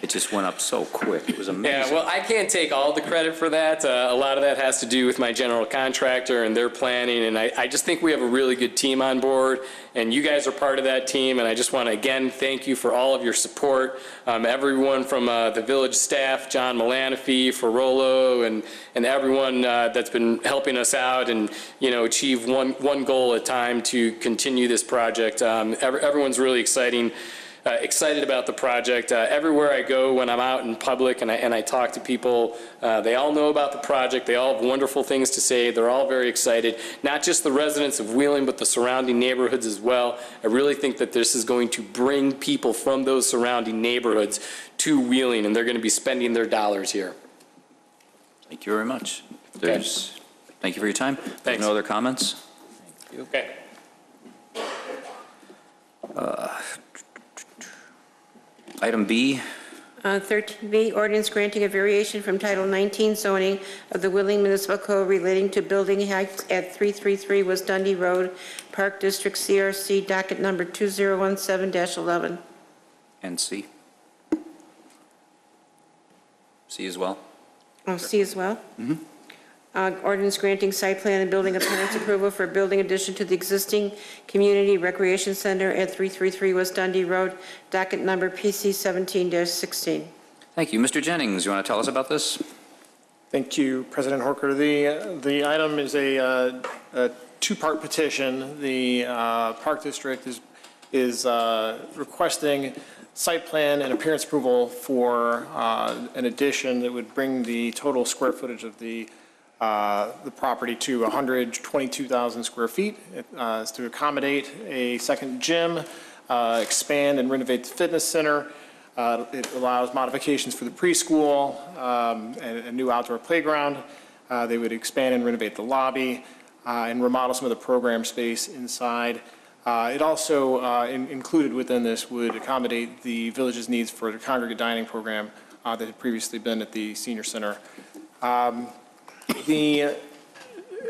It just went up so quick. It was amazing. Yeah, well, I can't take all the credit for that. A lot of that has to do with my general contractor and their planning, and I just think we have a really good team on board, and you guys are part of that team, and I just want to, again, thank you for all of your support. Everyone from the village staff, John Malanafi, Ferrolo, and everyone that's been helping us out and, achieve one goal at a time to continue this project. Everyone's really excited about the project. Everywhere I go when I'm out in public and I talk to people, they all know about the project. They all have wonderful things to say. They're all very excited. Not just the residents of Wheeling, but the surrounding neighborhoods as well. I really think that this is going to bring people from those surrounding neighborhoods to Wheeling, and they're going to be spending their dollars here. Thank you very much. Thank you for your time. Thanks. No other comments? Thank you. Okay. Item B. 13B, ordinance granting a variation from Title 19 zoning of the Wheeling Municipal Code relating to building heights at 333 West Dundee Road, Park District, CRC, docket number 2017-11. And C. C as well. Oh, C as well? Mm-hmm. Ordinance granting site plan and building appearance approval for a building addition to the existing Community Recreation Center at 333 West Dundee Road, docket number PC 17-16. Thank you. Mr. Jennings, you want to tell us about this? Thank you, President Horker. The item is a two-part petition. The Park District is requesting site plan and appearance approval for an addition that would bring the total square footage of the property to 122,000 square feet. It's to accommodate a second gym, expand and renovate the fitness center. It allows modifications for the preschool and a new outdoor playground. They would expand and renovate the lobby and remodel some of the program space inside. It also, included within this, would accommodate the village's needs for the congregate dining program that had previously been at the senior center.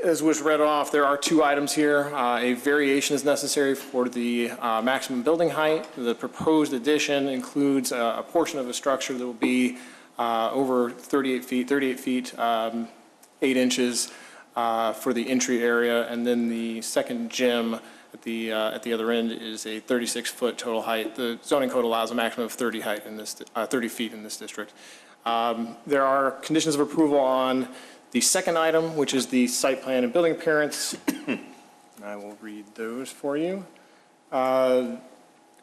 As was read off, there are two items here. A variation is necessary for the maximum building height. The proposed addition includes a portion of a structure that will be over 38 feet, 8 inches for the entry area, and then the second gym at the other end is a 36-foot total height. The zoning code allows a maximum of 30 feet in this district. There are conditions of approval on the second item, which is the site plan and building appearance. I will read those for you.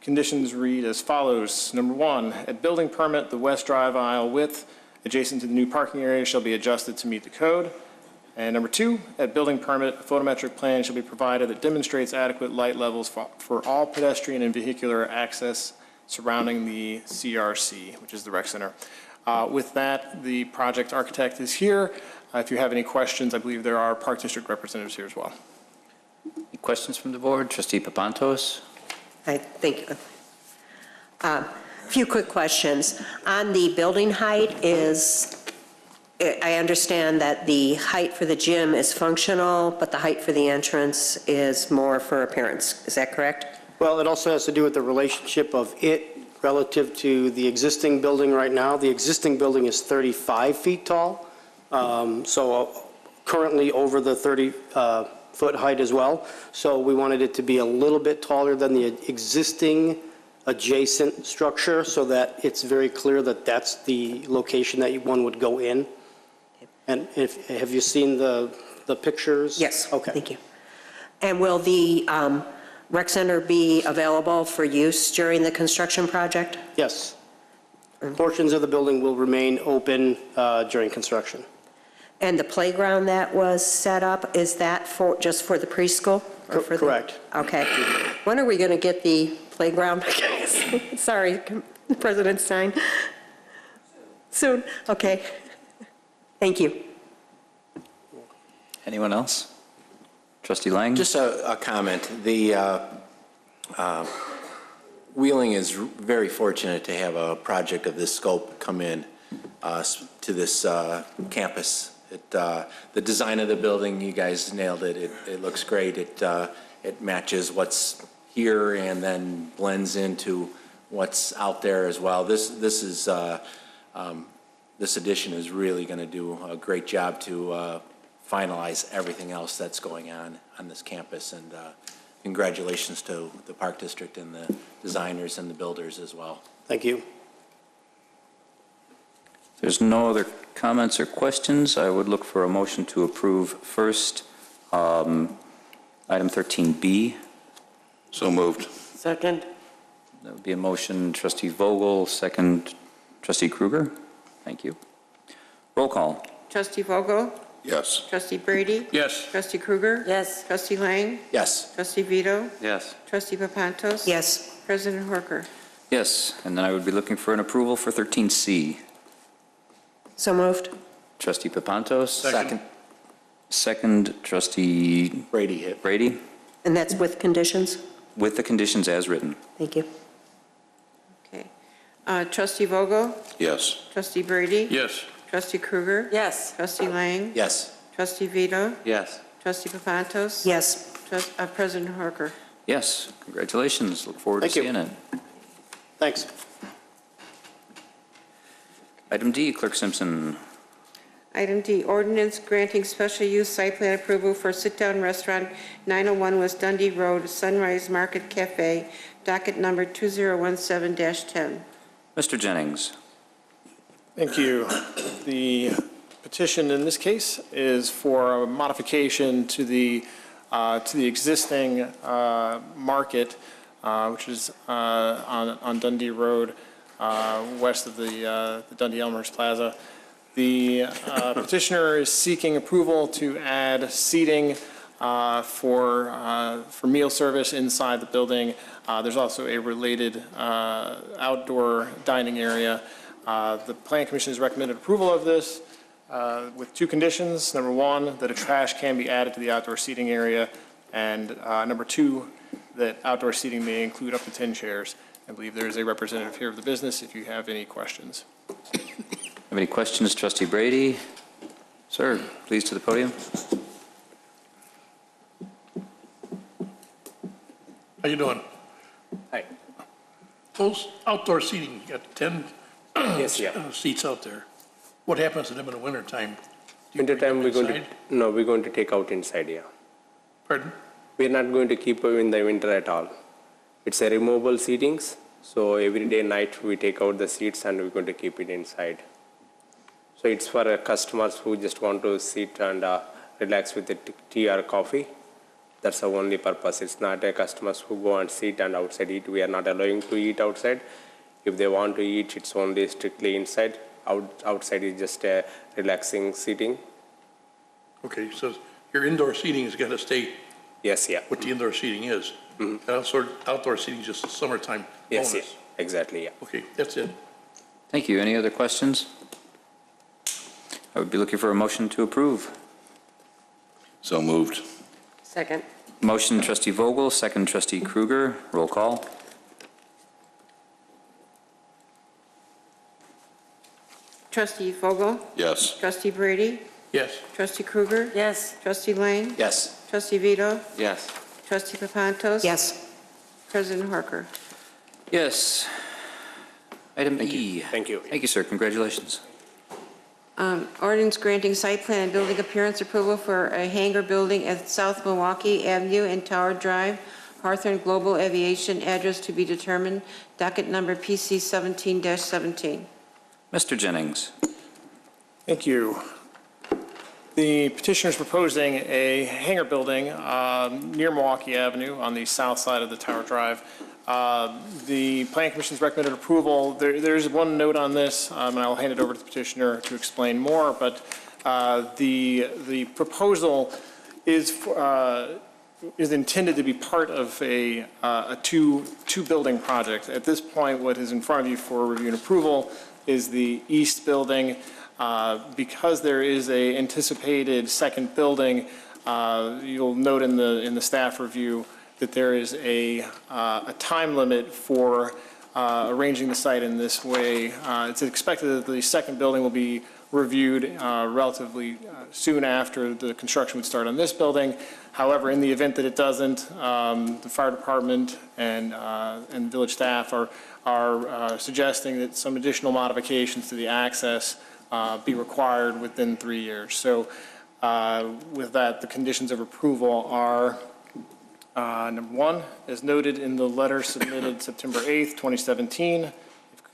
Conditions read as follows. Number 1, at building permit, the west drive aisle width adjacent to the new parking area shall be adjusted to meet the code. And number 2, at building permit, a photometric plan shall be provided that demonstrates adequate light levels for all pedestrian and vehicular access surrounding the CRC, which is the rec center. With that, the project architect is here. If you have any questions, I believe there are Park District representatives here as well. Any questions from the board? Trustee Papantos? Thank you. A few quick questions. On the building height I understand that the height for the gym is functional, but the height for the entrance is more for appearance. Is that correct? Well, it also has to do with the relationship of it relative to the existing building right now. The existing building is 35 feet tall, so currently over the 30-foot height as well. So we wanted it to be a little bit taller than the existing adjacent structure so that it's very clear that that's the location that one would go in. And have you seen the pictures? Yes. Okay. Thank you. And will the rec center be available for use during the construction project? Yes. Portions of the building will remain open during construction. And the playground that was set up, is that just for the preschool? Or for Correct. Okay. When are we going to get the playground? Sorry, President Stein. Soon. Okay. Thank you. Anyone else? Trustee Lang? Just a comment. The Wheeling is very fortunate to have a project of this scope come in to this campus. The design of the building, you guys nailed it. It looks great. It matches what's here and then blends into what's out there as well. This addition is really going to do a great job to finalize everything else that's going on this campus. And congratulations to the Park District and the designers and the builders as well. Thank you. If there's no other comments or questions, I would look for a motion to approve first item 13B. So moved. Second. That would be a motion, Trustee Vogel, second, Trustee Kruger. Thank you. Roll call. Trustee Vogel? Yes. Trustee Brady? Yes. Trustee Kruger? Yes. Trustee Lang? Yes. Trustee Vito? Yes. Trustee Papantos? Yes. President Horker? Yes, and then I would be looking for an approval for 13C. So moved. Trustee Papantos? Second. Second, Trustee Brady. Brady, And that's with conditions? with the conditions as written. Thank you. Okay. Trustee Vogel? Yes. Trustee Brady? Yes. Trustee Kruger? Yes. Trustee Lang? Yes. Trustee Vito? Yes. Trustee Papantos? Yes. President Horker? Yes, congratulations. Look forward to Thank you. seeing it. Thanks. Item D, Clerk Simpson. Item D, ordinance granting special use site plan approval for sit-down restaurant 901 West Dundee Road, Sunrise Market Cafe, docket number 2017-10. Mr. Jennings. Thank you. The petition in this case is for a modification to the existing market, which is on Dundee Road, west of the Dundee Elmhurst Plaza. The petitioner is seeking approval to add seating for meal service inside the building. There's also a related outdoor dining area. The Plan Commission has recommended approval of this with two conditions. Number one, that a trash can be added to the outdoor seating area. And number two, that outdoor seating may include up to 10 chairs. I believe there is a representative here of the business if you have any questions. Have any questions, Trustee Brady? Sir, please to the podium. How you doing? Hi. Those outdoor seating, you got 10 Yes, yeah. seats out there. What happens to them in the wintertime? Winter time, we're going to, inside? no, we're going to take out inside, yeah. Pardon? We're not going to keep it in the winter at all. It's a removable seatings, so every day night we take out the seats and we're going to keep it inside. So it's for customers who just want to sit and relax with the tea or coffee. That's the only purpose. It's not a customers who go and sit and outside eat. We are not allowing to eat outside. If they want to eat, it's only strictly inside. Outside is just a relaxing seating. Okay, so your indoor seating is going to stay Yes, yeah. what the indoor seating is. And outdoor seating is just a summertime Yes, bonus. yeah. Exactly, yeah. Okay, that's it. Thank you. Any other questions? I would be looking for a motion to approve. So moved. Second. Motion trustee Vogel, second trustee Kruger. Roll call. Trustee Vogel? Yes. Trustee Brady? Yes. Trustee Kruger? Yes. Trustee Lang? Yes. Trustee Vito? Yes. Trustee Papantos? Yes. President Harker? Yes. Item E. Thank you. Thank you, sir. Congratulations. Ordinance granting site plan and building appearance approval for a hangar building at South Milwaukee Avenue and Tower Drive, Hawthorne Global Aviation, address to be determined, docket number PC 17-17. Mr. Jennings. Thank you. The petitioner is proposing a hangar building near Milwaukee Avenue on the south side of the Tower Drive. The Planning Commission's recommended approval. There's one note on this, and I'll hand it over to the petitioner to explain more, but the proposal is intended to be part of a two-building project. At this point, what is in front of you for review and approval is the east building. Because there is a anticipated second building, you'll note in the staff review that there is a time limit for arranging the site in this way. It's expected that the second building will be reviewed relatively soon after the construction would start on this building. However, in the event that it doesn't, the fire department and village staff are suggesting that some additional modifications to the access be required within 3 years. So with that, the conditions of approval are, number one, as noted in the letter submitted September 8th, 2017,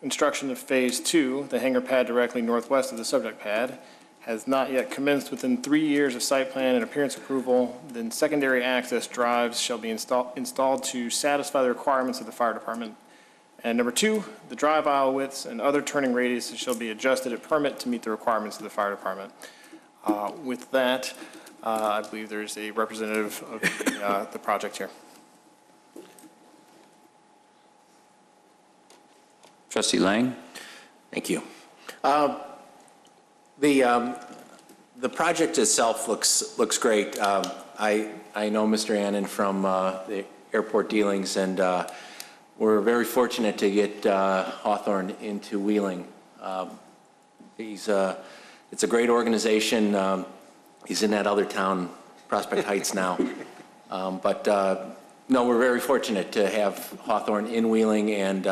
construction of Phase 2, the hangar pad directly northwest of the subject pad, has not yet commenced within 3 years of site plan and appearance approval, then secondary access drives shall be installed to satisfy the requirements of the fire department. And number two, the drive aisle widths and other turning radiuses shall be adjusted at permit to meet the requirements of the fire department. With that, I believe there's a representative of the project here. Trustee Lang. Thank you. The project itself looks great. I know Mr. Annan from the airport dealings, and we're very fortunate to get Hawthorne into Wheeling. It's a great organization. He's in that other town, Prospect Heights now. No, we're very fortunate to have Hawthorne in Wheeling, and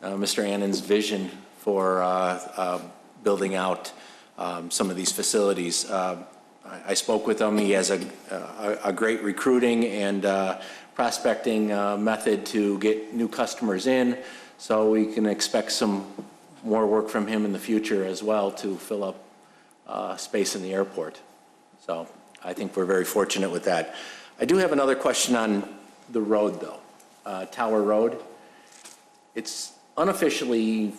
Mr. Annan's vision for building out some of these facilities. I spoke with him. He has a great recruiting and prospecting method to get new customers in, so we can expect some more work from him in the future as well to fill up space in the airport. So I think we're very fortunate with that. I do have another question on the road, though. Tower Road. It's unofficially,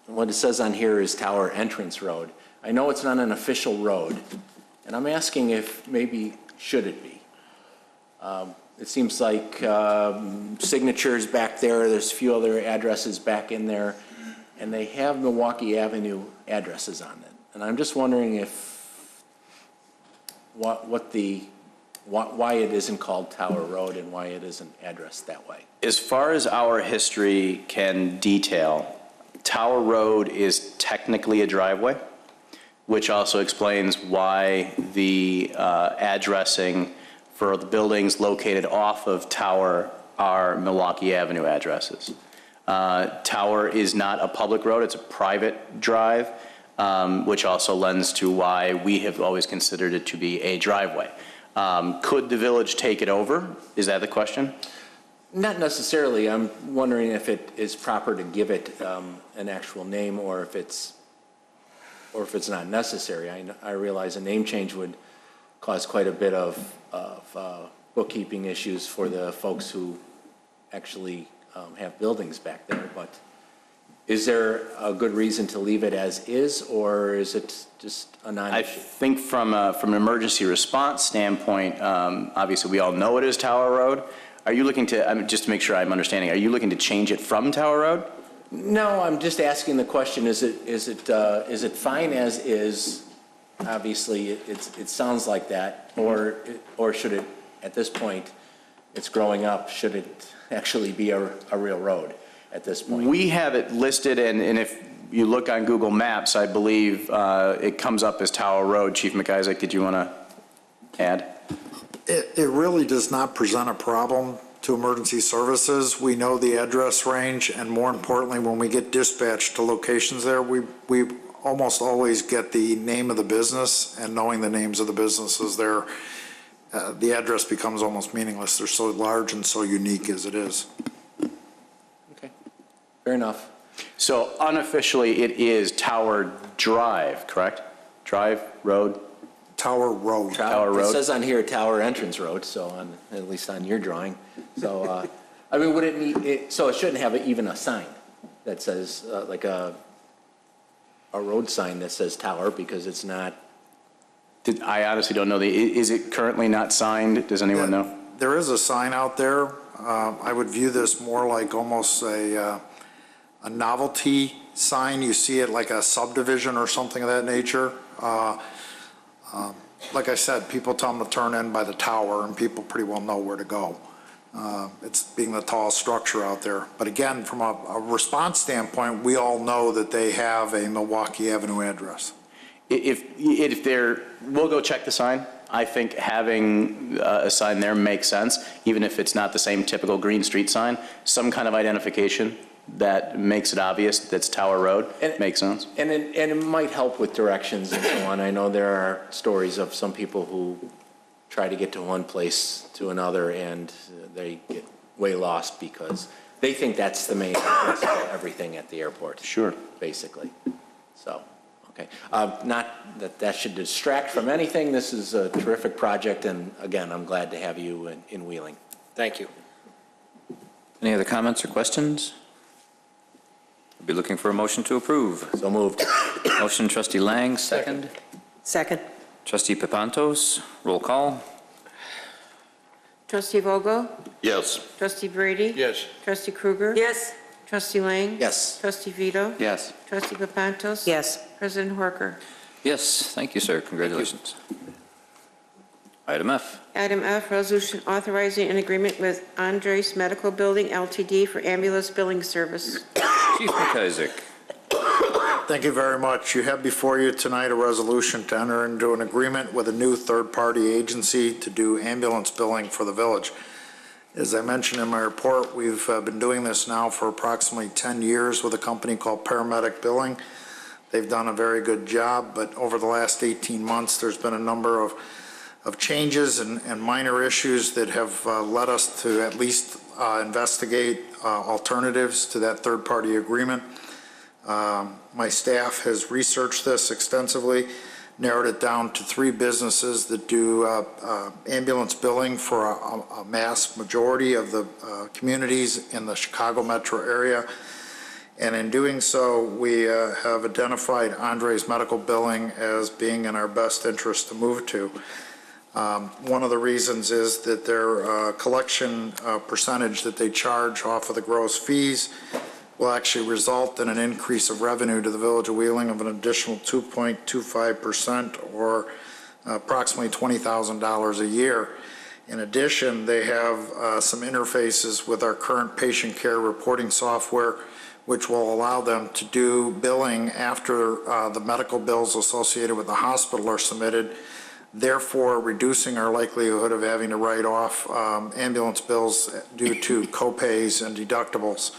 what it says on here is Tower Entrance Road. I know it's not an official road, and I'm asking if maybe should it be? It seems like signatures back there, there's a few other addresses back in there, and they have Milwaukee Avenue addresses on it. And I'm just wondering if, why it isn't called Tower Road and why it isn't addressed that way. As far as our history can detail, Tower Road is technically a driveway, which also explains why the addressing for the buildings located off of Tower are Milwaukee Avenue addresses. Tower is not a public road, it's a private drive, which also lends to why we have always considered it to be a driveway. Could the village take it over? Is that the question? Not necessarily. I'm wondering if it is proper to give it an actual name, or if it's not necessary. I realize a name change would cause quite a bit of bookkeeping issues for the folks who actually have buildings back there, but Is there a good reason to leave it as is, or is it just a non-issue? I think from an emergency response standpoint, obviously, we all know it is Tower Road. Are you looking to, just to make sure I'm understanding, are you looking to change it from Tower Road? No, I'm just asking the question, is it fine as is? Obviously, it sounds like that, or should it, at this point, it's growing up, should it actually be a real road at this point? We have it listed, and if you look on Google Maps, I believe it comes up as Tower Road. Chief McIsaac, did you want to add? It really does not present a problem to emergency services. We know the address range, and more importantly, when we get dispatched to locations there, we almost always get the name of the business, and knowing the names of the businesses there, the address becomes almost meaningless. They're so large and so unique as it is. Fair enough. So unofficially, it is Tower Drive, correct? Drive, Road? Tower Road. Tower Road. It says on here Tower Entrance Road, so at least on your drawing. So, I mean, would it meet, so it shouldn't have even a sign that says, like a road sign that says Tower, because it's not. I honestly don't know. Is it currently not signed? Does anyone know? There is a sign out there. I would view this more like almost a novelty sign. You see it like a subdivision or something of that nature. Like I said, people tell them to turn in by the tower, and people pretty well know where to go. It's being the tallest structure out there. But again, from a response standpoint, we all know that they have a Milwaukee Avenue address. If they're, we'll go check the sign. I think having a sign there makes sense, even if it's not the same typical Green Street sign. Some kind of identification that makes it obvious that's Tower Road makes sense. And it might help with directions and so on. I know there are stories of some people who try to get to one place to another, and they get way lost because they think that's the main address for everything at the airport. Sure. Basically. So, okay. Not that that should distract from anything. This is a terrific project, and again, I'm glad to have you in Wheeling. Thank you. Any other comments or questions? I'll be looking for a motion to approve. So moved. Motion, trustee Lang, second. Second. Trustee Pepantos, roll call. Trustee Vogel? Yes. Trustee Brady? Yes. Trustee Krueger? Yes. Trustee Lang? Yes. Trustee Vito? Yes. Trustee Pepantos? Yes. President Horker? Yes, thank you, sir. Congratulations. Item F. Item F, resolution authorizing an agreement with Andres Medical Building LTD for ambulance billing service. Chief McIsaac. Thank you very much. You have before you tonight a resolution to enter into an agreement with a new third-party agency to do ambulance billing for the village. As I mentioned in my report, we've been doing this now for approximately 10 years with a company called Paramedic Billing. They've done a very good job, but over the last 18 months, there's been a number of changes and minor issues that have led us to at least investigate alternatives to that third-party agreement. My staff has researched this extensively, narrowed it down to 3 businesses that do ambulance billing for a mass majority of the communities in the Chicago metro area. And in doing so, we have identified Andres Medical Billing as being in our best interest to move to. One of the reasons is that their collection percentage that they charge off of the gross fees will actually result in an increase of revenue to the Village of Wheeling of an additional 2.25%, or approximately $20,000 a year. In addition, they have some interfaces with our current patient care reporting software, which will allow them to do billing after the medical bills associated with the hospital are submitted, therefore reducing our likelihood of having to write off ambulance bills due to copays and deductibles.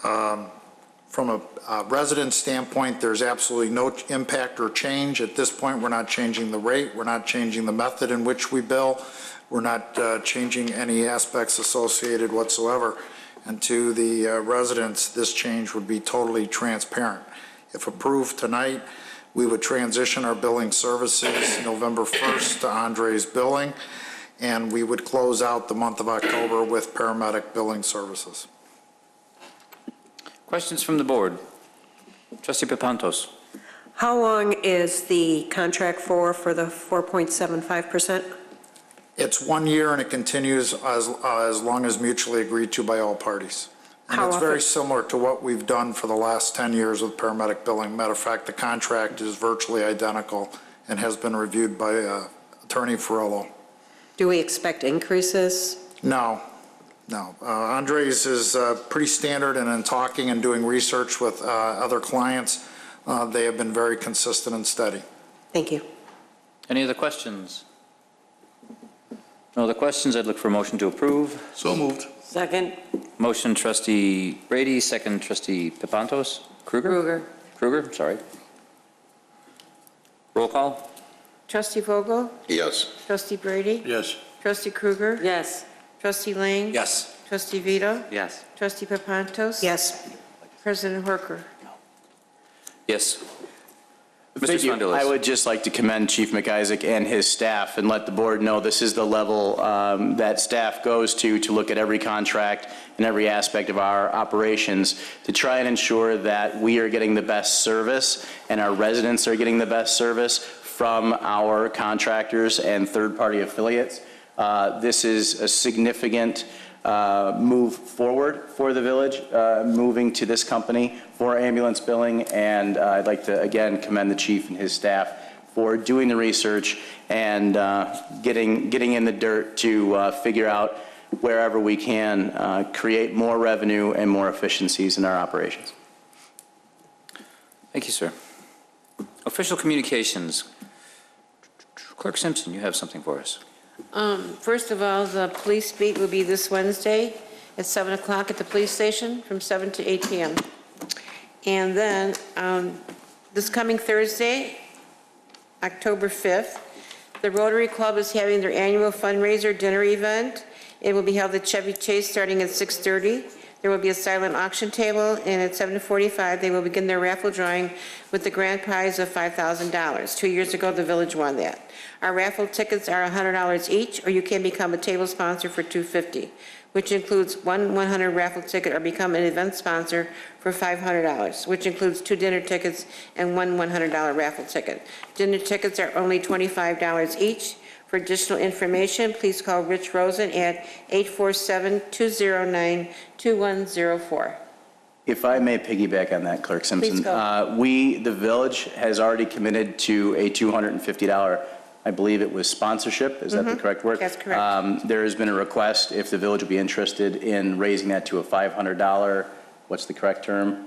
From a resident standpoint, there's absolutely no impact or change. At this point, we're not changing the rate. We're not changing the method in which we bill. We're not changing any aspects associated whatsoever. And to the residents, this change would be totally transparent. If approved tonight, we would transition our billing services November 1st to Andres Billing, and we would close out the month of October with Paramedic Billing Services. Questions from the board? Trustee Papantos. How long is the contract for the 4.75%? It's 1 year and it continues as long as mutually agreed to by all parties. And How it's often? very similar to what we've done for the last 10 years with paramedic billing. Matter of fact, the contract is virtually identical and has been reviewed by Attorney Ferrello. Do we expect increases? No. Andres is pretty standard, and in talking and doing research with other clients, they have been very consistent and steady. Thank you. Any other questions? No other questions? I'd look for a motion to approve. So moved. Second. Motion trustee Brady, second trustee Papantos. Kruger, sorry. Roll call? Trustee Vogel? Yes. Trustee Brady? Yes. Trustee Kruger? Yes. Trustee Lang? Yes. Trustee Vito? Yes. Trustee Papantos? Yes. President Horker? Yes. Mr. Thank you. Spondulis. I would just like to commend Chief McIsaac and his staff and let the board know this is the level that staff goes to look at every contract and every aspect of our operations to try and ensure that we are getting the best service and our residents are getting the best service from our contractors and third-party affiliates. This is a significant move forward for the village, moving to this company for ambulance billing, and I'd like to again commend the chief and his staff for doing the research and getting in the dirt to figure out wherever we can create more revenue and more efficiencies in our operations. Thank you, sir. Official communications. Clerk Simpson, you have something for us. First of all, the police beat will be this Wednesday at 7 o'clock at the police station from 7 to 8 p.m. And then this coming Thursday, October 5th, the Rotary Club is having their annual fundraiser dinner event. It will be held at Chevy Chase starting at 6:30. There will be a silent auction table, and at 7:45, they will begin their raffle drawing with the grand prize of $5,000. 2 years ago, the village won that. Our raffle tickets are $100 each, or you can become a table sponsor for $250, which includes one 100 raffle ticket, or become an event sponsor for $500, which includes 2 dinner tickets and one $100 raffle ticket. Dinner tickets are only $25 each. For additional information, please call Rich Rosen at 847-209-2104. If I may piggyback on that, Clerk Simpson. Please go. The village has already committed to a $250, I believe it was sponsorship, is that the correct word? That's correct. There has been a request, if the village would be interested in raising that to a $500, what's the correct term?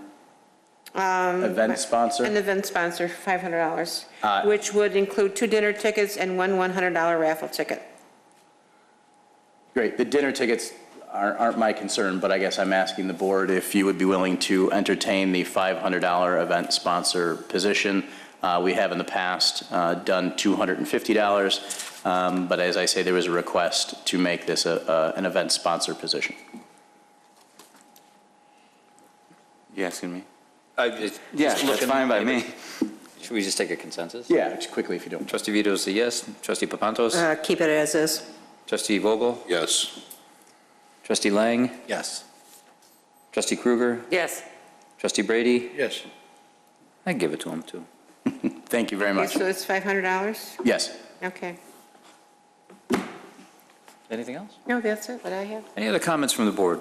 Event sponsor? An event sponsor, $500, which would include 2 dinner tickets and one $100 raffle ticket. Great. The dinner tickets aren't my concern, but I guess I'm asking the board if you would be willing to entertain the $500 event sponsor position. We have in the past done $250, but as I say, there was a request to make this an event sponsor position. You asking me? Yeah, that's fine by me. Should we just take a consensus? Yeah, just quickly if you don't. Trustee Vito is a yes. Trustee Papantos? Keep it as is. Trustee Vogel? Yes. Trustee Lang? Yes. Trustee Kruger? Yes. Trustee Brady? Yes. I'd give it to him, too. Thank you very much. Okay, so it's $500? Yes. Okay. Anything else? No, that's it, what I have. Any other comments from the board?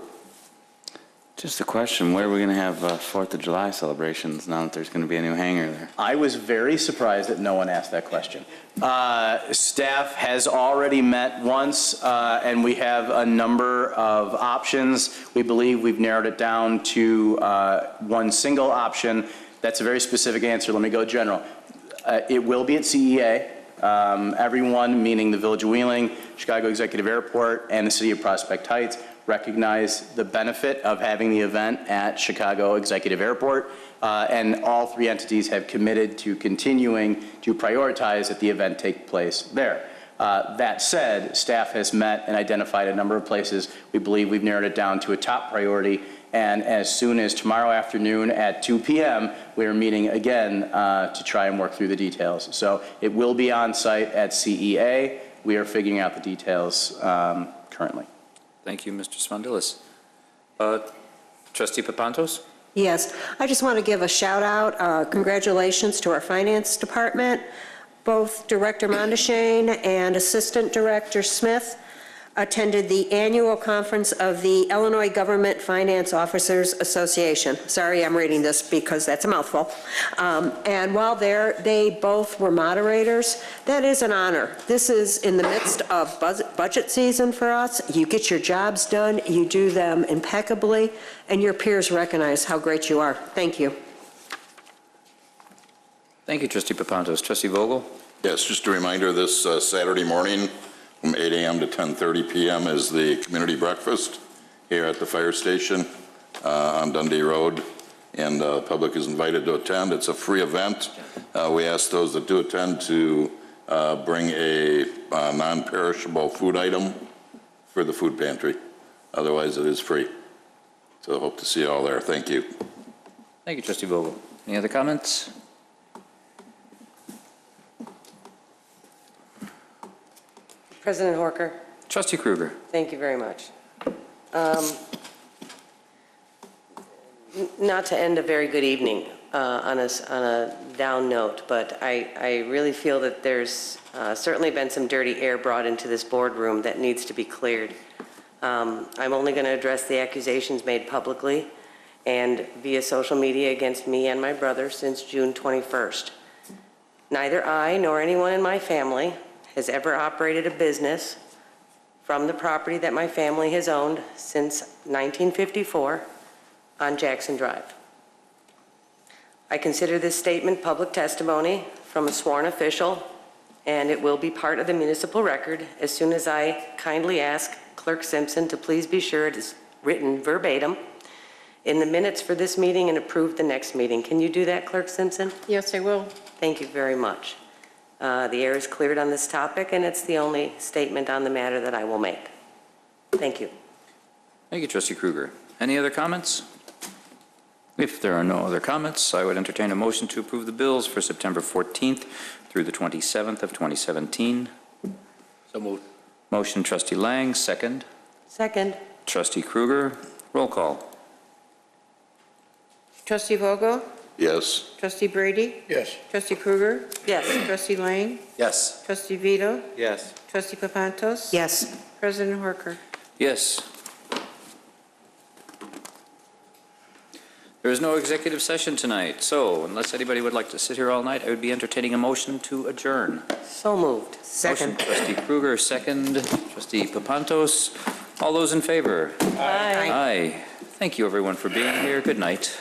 Just a question, where are we going to have 4th of July celebrations now that there's going to be a new hangar there? I was very surprised that no one asked that question. Staff has already met once, and we have a number of options. We believe we've narrowed it down to one single option. That's a very specific answer. Let me go general. It will be at CEA. Everyone, meaning the Village of Wheeling, Chicago Executive Airport, and the City of Prospect Heights, recognize the benefit of having the event at Chicago Executive Airport, and all 3 entities have committed to continuing to prioritize that the event take place there. That said, staff has met and identified a number of places. We believe we've narrowed it down to a top priority, and as soon as tomorrow afternoon at 2 p.m., we are meeting again to try and work through the details. So it will be on site at CEA. We are figuring out the details currently. Thank you, Mr. Spondulis. Trustee Papantos? Yes, I just want to give a shout out, congratulations to our finance department. Both Director Mondeshane and Assistant Director Smith attended the annual conference of the Illinois Government Finance Officers Association. Sorry, I'm reading this because that's a mouthful. And while there, they both were moderators. That is an honor. This is in the midst of budget season for us. You get your jobs done, you do them impeccably, and your peers recognize how great you are. Thank you. Thank you, Trustee Papantos. Trustee Vogel? Yes, just a reminder, this Saturday morning from 8 a.m. to 10:30 p.m. is the community breakfast here at the fire station on Dundee Road, and the public is invited to attend. It's a free event. We ask those that do attend to bring a non-perishable food item for the food pantry. Otherwise, it is free. So I hope to see you all there. Thank you. Thank you, Trustee Vogel. Any other comments? President Horker, Trustee Kruger. thank you very much. Not to end a very good evening on a down note, but I really feel that there's certainly been some dirty air brought into this boardroom that needs to be cleared. I'm only going to address the accusations made publicly and via social media against me and my brother since June 21st. Neither I nor anyone in my family has ever operated a business from the property that my family has owned since 1954 on Jackson Drive. I consider this statement public testimony from a sworn official, and it will be part of the municipal record as soon as I kindly ask Clerk Simpson to please be sure it is written verbatim in the minutes for this meeting and approved the next meeting. Can you do that, Clerk Simpson? Yes, I will. Thank you very much. The air is cleared on this topic, and it's the only statement on the matter that I will make. Thank you. Thank you, Trustee Kruger. Any other comments? If there are no other comments, I would entertain a motion to approve the bills for September 14th through the 27th of 2017. So moved. Motion, Trustee Lang, second. Second. Trustee Kruger, roll call. Trustee Vogel? Yes. Trustee Brady? Yes. Trustee Kruger? Yes. Trustee Lang? Yes. Trustee Vito? Yes. Trustee Papantos? Yes. President Horker? Yes. There is no executive session tonight, so unless anybody would like to sit here all night, I would be entertaining a motion to adjourn. So moved. Motion, Trustee Kruger, second. Trustee Papantos. All those in favor? Aye. Aye. Thank you, everyone, for being here. Good night.